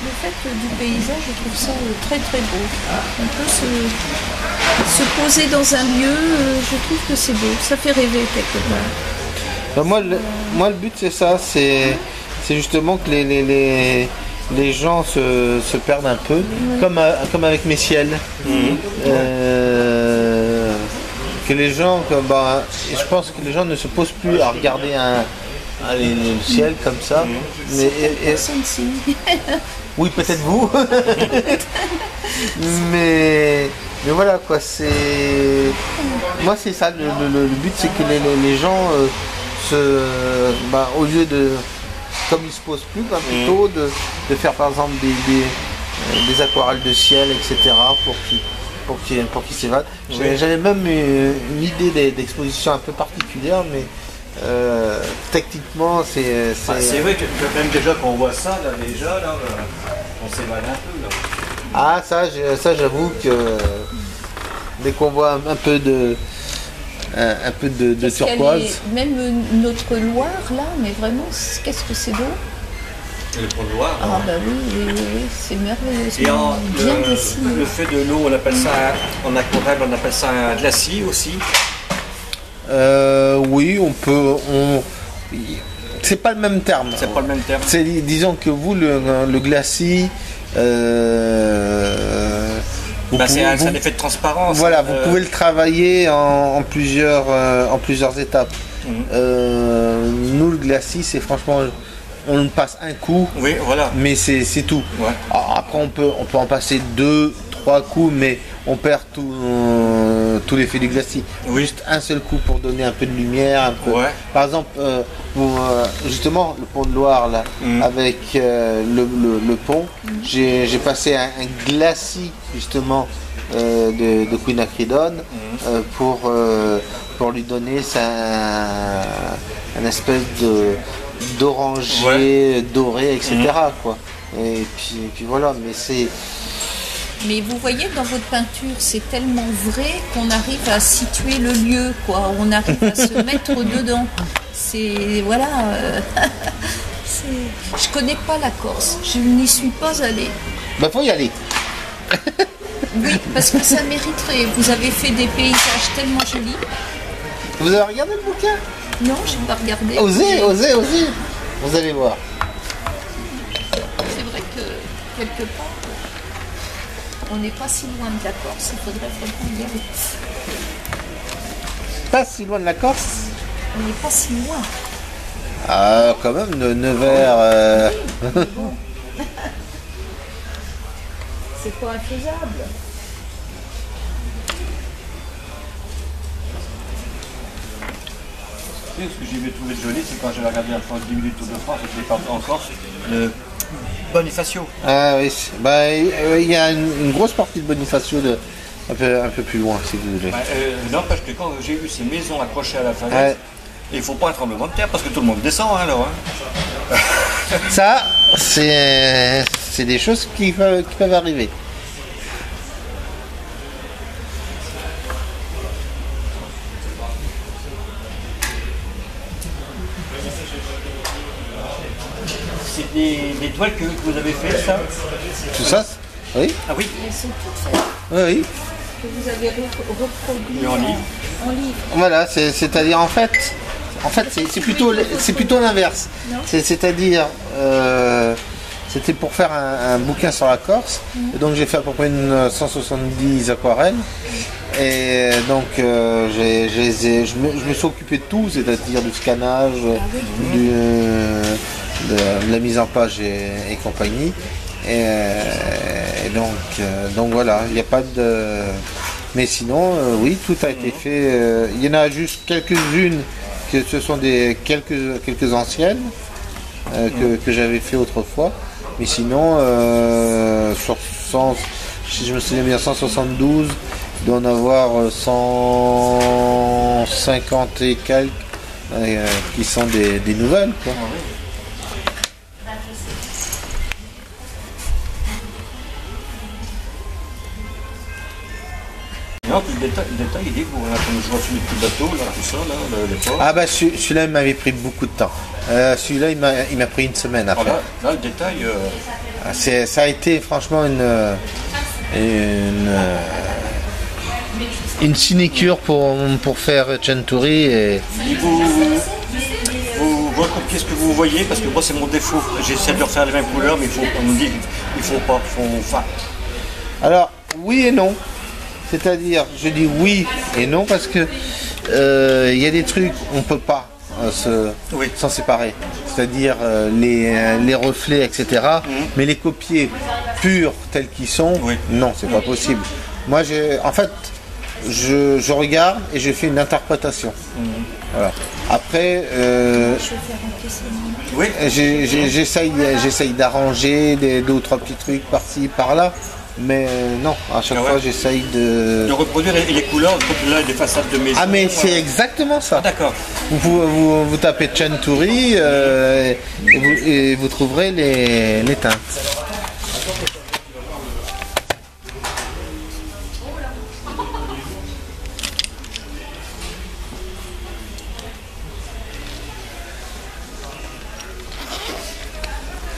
le fait du paysage, je trouve ça très très beau. On peut se poser dans un lieu, je trouve que c'est beau, ça fait rêver quelque part. Ben moi, le but c'est ça, c'est justement que les gens se perdent un peu, comme avec Messiel. Que les gens, je pense que les gens ne se posent plus à regarder le ciel comme ça. Oui, peut-être vous. mais voilà quoi, moi c'est ça, le but c'est que les gens au lieu de, comme ils se posent plus, plutôt de faire par exemple des aquarelles de ciel, etc. pour qu'ils s'évadent. J'avais même une idée d'exposition un peu particulière, mais techniquement c'est vrai que même déjà qu'on voit ça, là déjà, là, on s'évade un peu. Là. Ah ça j'avoue que dès qu'on voit un peu de turquoise. Même notre Loire là, mais vraiment, qu'est-ce que c'est beau. Le pont de Loire. Ah bah oui, c'est merveilleusement bien dessiné. Le fait de l'eau, on appelle ça, en aquarelle, on appelle ça un glacis aussi. Oui, on peut. C'est pas le même terme. C'est pas le même terme. Disons que vous, le glacis. C'est un effet de transparence. Voilà, vous pouvez le travailler en plusieurs étapes. Nous, le glacis, c'est franchement. On passe un coup, oui, voilà. Mais c'est tout. Ouais. Alors, après, on peut en passer 2, 3 coups, mais on perd tout l'effet du glacis. Oui. Juste un seul coup pour donner un peu de lumière. Un peu. Ouais. Par exemple, justement, le pont de Loire, là, avec le pont, j'ai passé un glacis, justement, de Queen Acridone pour lui donner un espèce d'oranger doré, etc. quoi. Et puis voilà, mais vous voyez, dans votre peinture, c'est tellement vrai qu'on arrive à situer le lieu, quoi. On arrive à se mettre dedans. C'est voilà. Je connais pas la Corse. Je n'y suis pas allée. Bah faut y aller. Oui, parce que ça mériterait. Vous avez fait des paysages tellement jolis. Vous avez regardé le bouquin? Non, j'ai pas regardé. Osez. Vous allez voir. C'est vrai que quelque part, on n'est pas si loin de la Corse. Il faudrait vraiment y aller. Pas si loin de la Corse? On n'est pas si loin. Ah, quand même, de Nevers. Oui, bon. C'est pas infaisable. Ce que j'ai trouvé joli, c'est quand j'avais regardé la France 10 minutes Tour de France, c'était en Corse, le Bonifacio. Ah oui, il y a une grosse partie de Bonifacio un peu plus loin, si vous voulez. Non, parce que quand j'ai vu ces maisons accrochées à la falaise, il ne faut pas un tremblement de terre parce que tout le monde descend alors. Hein. Ça, c'est des choses qui peuvent arriver. C'est des toiles que vous avez faites, ça? Tout ça? Oui. Ah oui? Elles sont toutes faites. Oui. Que vous avez reproduit en livre. Voilà, c'est-à-dire en fait c'est plutôt l'inverse. C'est-à-dire c'était pour faire un bouquin sur la Corse, et donc j'ai fait à peu près 170 aquarelles, et donc je me suis occupé de tout, c'est-à-dire du scannage, de la mise en page et compagnie, et donc voilà, il n'y a pas de... Mais sinon, oui, tout a été fait. Il y en a juste quelques-unes que ce sont quelques anciennes que j'avais fait autrefois. Mais sinon, sur 100, si je me souviens bien, 172, Il doit en avoir 150 et quelques qui sont des nouvelles, quoi. Non, puis le détail, il est beau, hein, comme je vois sur les petits bateaux, là, tout ça, là, les ports. Ah bah celui-là il m'avait pris beaucoup de temps. Celui-là il m'a pris une semaine à faire. Là, le détail... Ça a été franchement une sinécure pour faire Chanturi. Et... Qu'est-ce que vous voyez? Parce que moi c'est mon défaut. J'essaie de refaire les mêmes couleurs, mais on me dit il faut pas. Alors oui et non. C'est-à-dire, je dis oui et non parce que il y a des trucs on peut pas s'en séparer. C'est-à-dire les reflets, etc. Mais les copier purs tels qu'ils sont, non, c'est pas possible. Moi, en fait, je regarde et je fais une interprétation. Voilà. Après, j'essaye d'arranger deux ou trois petits trucs par-ci, par-là. Mais non, à chaque fois j'essaye de reproduire les couleurs là, des façades de maison. Ah mais c'est exactement ça. D'accord. Vous tapez Chanturi et vous trouverez les teintes.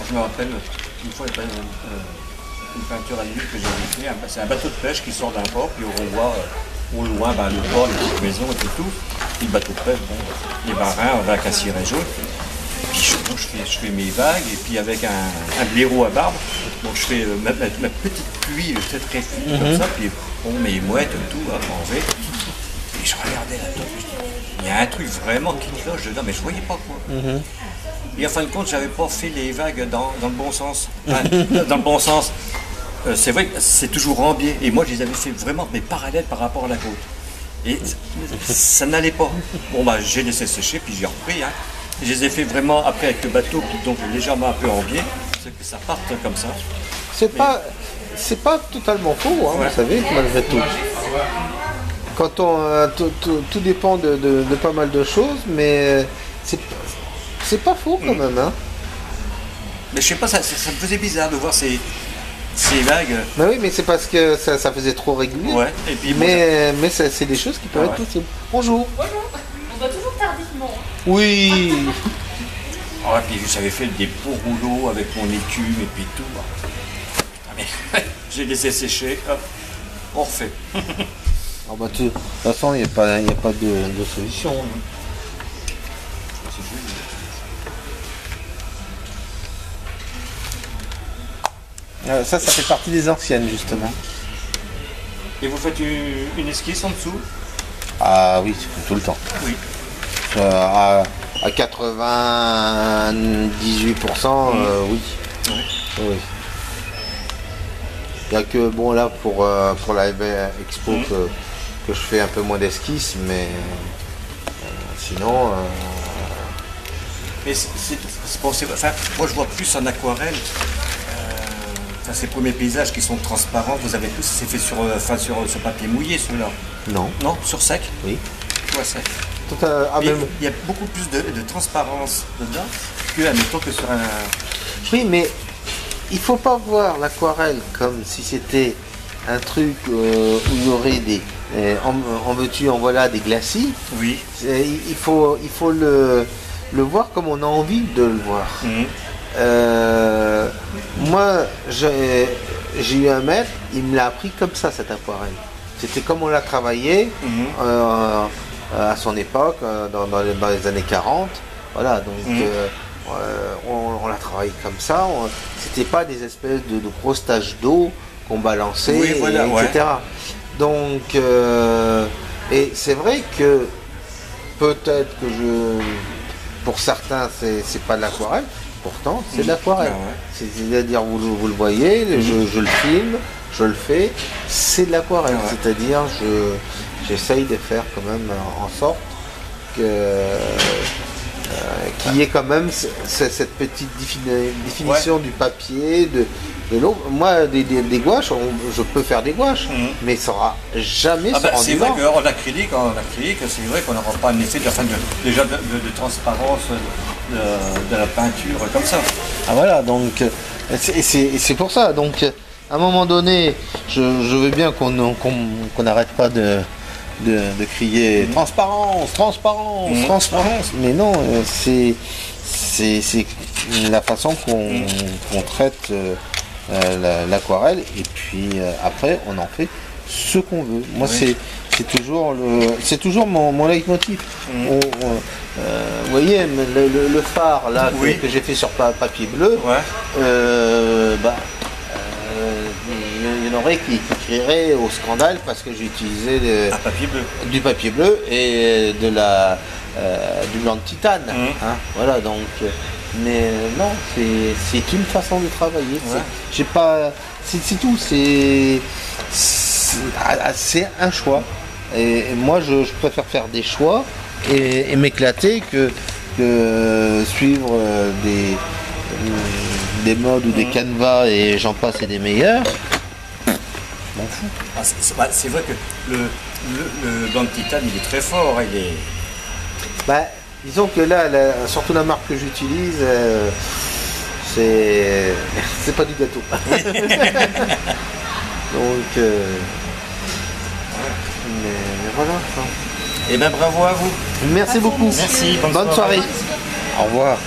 Je me rappelle, une fois, une peinture à l'huile que j'avais fait, c'est un bateau de pêche qui sort d'un port, puis on voit au loin le port, les petites maisons et tout. Puis le bateau de pêche, les marins avec un ciré jaune. Puis je fais mes vagues, et puis avec un blaireau à barbe, donc je fais ma petite pluie très fine comme ça, puis mes mouettes et tout à manger. Et je regardais là-dedans, il y a un truc vraiment qui cloche dedans, mais je voyais pas quoi. Et en fin de compte, j'avais pas fait les vagues dans le bon sens. Enfin, dans le bon sens. C'est vrai que c'est toujours en biais. Et moi, je les avais fait vraiment mais parallèles par rapport à la côte. Et ça n'allait pas. Bon, bah, j'ai laissé sécher, puis j'ai repris. Hein. Je les ai fait vraiment après avec le bateau, donc légèrement un peu en biais. C'est que ça parte comme ça. C'est pas totalement faux, hein, vous savez, malgré tout. Quand tout dépend de pas mal de choses, mais c'est pas faux quand même. Hein. Mais je sais pas, ça me faisait bizarre de voir ces vagues. Bah oui, mais c'est parce que ça faisait trop régulier. Ouais, et puis mais c'est des choses qui peuvent être possibles. Bonjour. Bonjour. On va toujours tardivement. Oui. Ouais, puis j'avais fait des beaux rouleaux avec mon écume et puis tout. Ah, mais j'ai laissé sécher, hop, on refait. Ah bah, de toute façon, il n'y a pas de solution. Hein. Ça fait partie des anciennes, justement. Et vous faites une esquisse en dessous? Ah oui, tout le temps. Oui. À 98%, oui. Oui. Il n'y a que, bon, là, pour la Expo, que je fais un peu moins d'esquisses, mais sinon... Mais enfin, moi, je vois plus en aquarelle. Ces premiers paysages qui sont transparents, vous avez tous, c'est fait sur papier mouillé, ceux-là? Non. Non, sur sec? Oui. Ouais, sec. Il y a beaucoup plus de transparence dedans que sur un... Oui, mais il faut pas voir l'aquarelle comme si c'était un truc où il y aurait des... en veux-tu, en voilà, des glacis. Oui. Il faut le voir comme on a envie de le voir. Moi, j'ai eu un maître, il me l'a appris comme ça, cette aquarelle. C'était comme on l'a travaillé à son époque, dans les années 40. Voilà, donc on l'a travaillé comme ça. C'était pas des espèces de grosses taches d'eau qu'on balançait, etc. Ouais. Donc, et c'est vrai que peut-être que pour certains, c'est pas de l'aquarelle. Pourtant, c'est de l'aquarelle. C'est-à-dire, vous le voyez, je le filme, je le fais, c'est de l'aquarelle. C'est-à-dire, j'essaye de faire quand même en sorte qu'il qu'il y ait quand même cette petite définition du papier, de l'eau. Moi, des gouaches, je peux faire des gouaches, mais ça sera jamais ce rendu. C'est vrai qu'en acrylique, c'est vrai qu'on n'aura pas un effet déjà de transparence de la peinture comme ça. Ah voilà, donc c'est pour ça. Donc à un moment donné, je veux bien qu'on n'arrête pas de crier transparence, transparence, transparence. Mais non, c'est la façon qu'on traite l'aquarelle, et puis après on en fait ce qu'on veut. Moi c'est toujours mon leitmotiv. Vous voyez le phare là que j'ai fait sur papier bleu, il y en aurait qui crieraient au scandale parce que j'ai utilisé du papier bleu et du blanc de titane. Voilà, donc mais non, c'est une façon de travailler. J'ai pas, c'est tout, c'est un choix. Et moi je préfère faire des choix et m'éclater que suivre des modes ou des canevas et j'en passe et des meilleurs. Je m'en fous. C'est vrai que le blanc de titane il est très fort, il est... disons que là, surtout la marque que j'utilise, c'est pas du gâteau. Donc mais voilà. Et bien bravo à vous. Merci beaucoup. Merci, bonne soirée. Au revoir.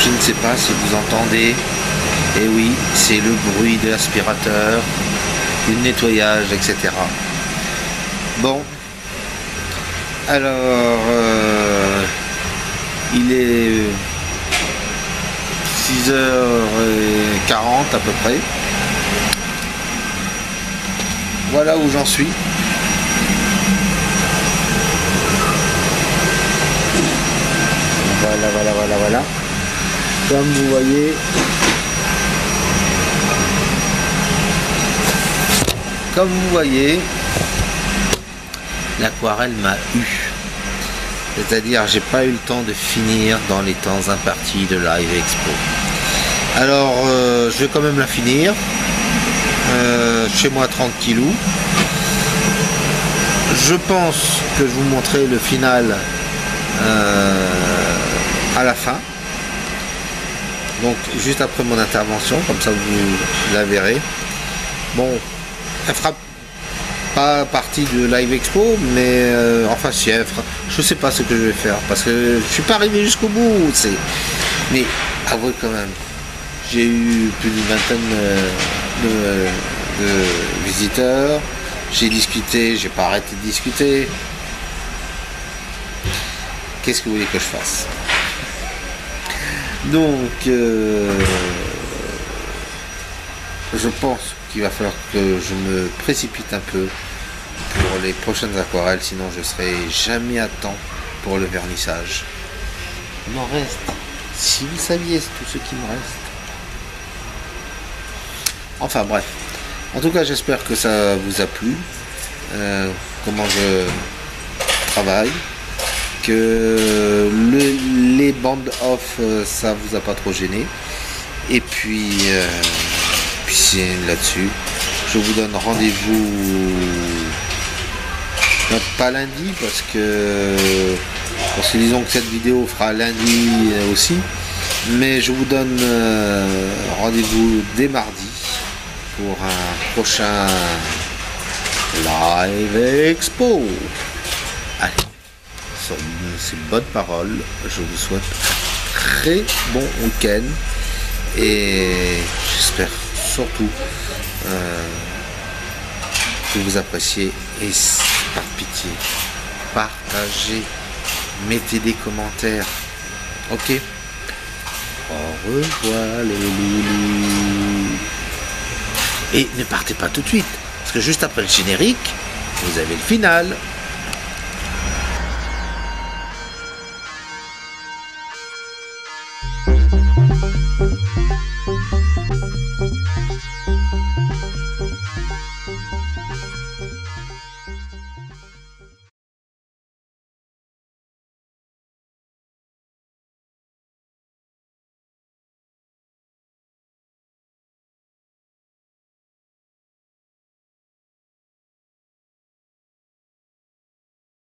Je ne sais pas si vous entendez. Et oui, c'est le bruit de l'aspirateur, du nettoyage, etc. Bon. Alors, il est 6h40 à peu près. Voilà où j'en suis. Voilà. Comme vous voyez, l'aquarelle m'a eu. C'est-à-dire, j'ai pas eu le temps de finir dans les temps impartis de Live Expo. Alors, je vais quand même la finir. Chez moi, tranquillou. Je pense que je vous montrerai le final à la fin. Donc, juste après mon intervention, comme ça vous la verrez. Bon, elle fera pas partie de Live Expo, mais enfin si elle fera, je sais pas ce que je vais faire parce que je suis pas arrivé jusqu'au bout. Mais avouez quand même, j'ai eu plus d'une vingtaine de visiteurs. J'ai discuté, j'ai pas arrêté de discuter. Qu'est-ce que vous voulez que je fasse? Donc je pense qu'il va falloir que je me précipite un peu pour les prochaines aquarelles, sinon je serai jamais à temps pour le vernissage. Il m'en reste, si vous saviez tout ce qui me reste. Enfin bref, en tout cas j'espère que ça vous a plu, comment je travaille, que les bandes off ça vous a pas trop gêné, et puis c'est là-dessus. Je vous donne rendez-vous pas lundi parce que disons que cette vidéo fera lundi aussi, mais je vous donne rendez-vous dès mardi pour un prochain Live Expo. Allez, sur ces bonnes paroles, je vous souhaite un très bon week-end et j'espère surtout que vous appréciez, et par pitié, partagez, mettez des commentaires. Ok, au revoir les loulous. Et ne partez pas tout de suite, parce que juste après le générique, vous avez le final.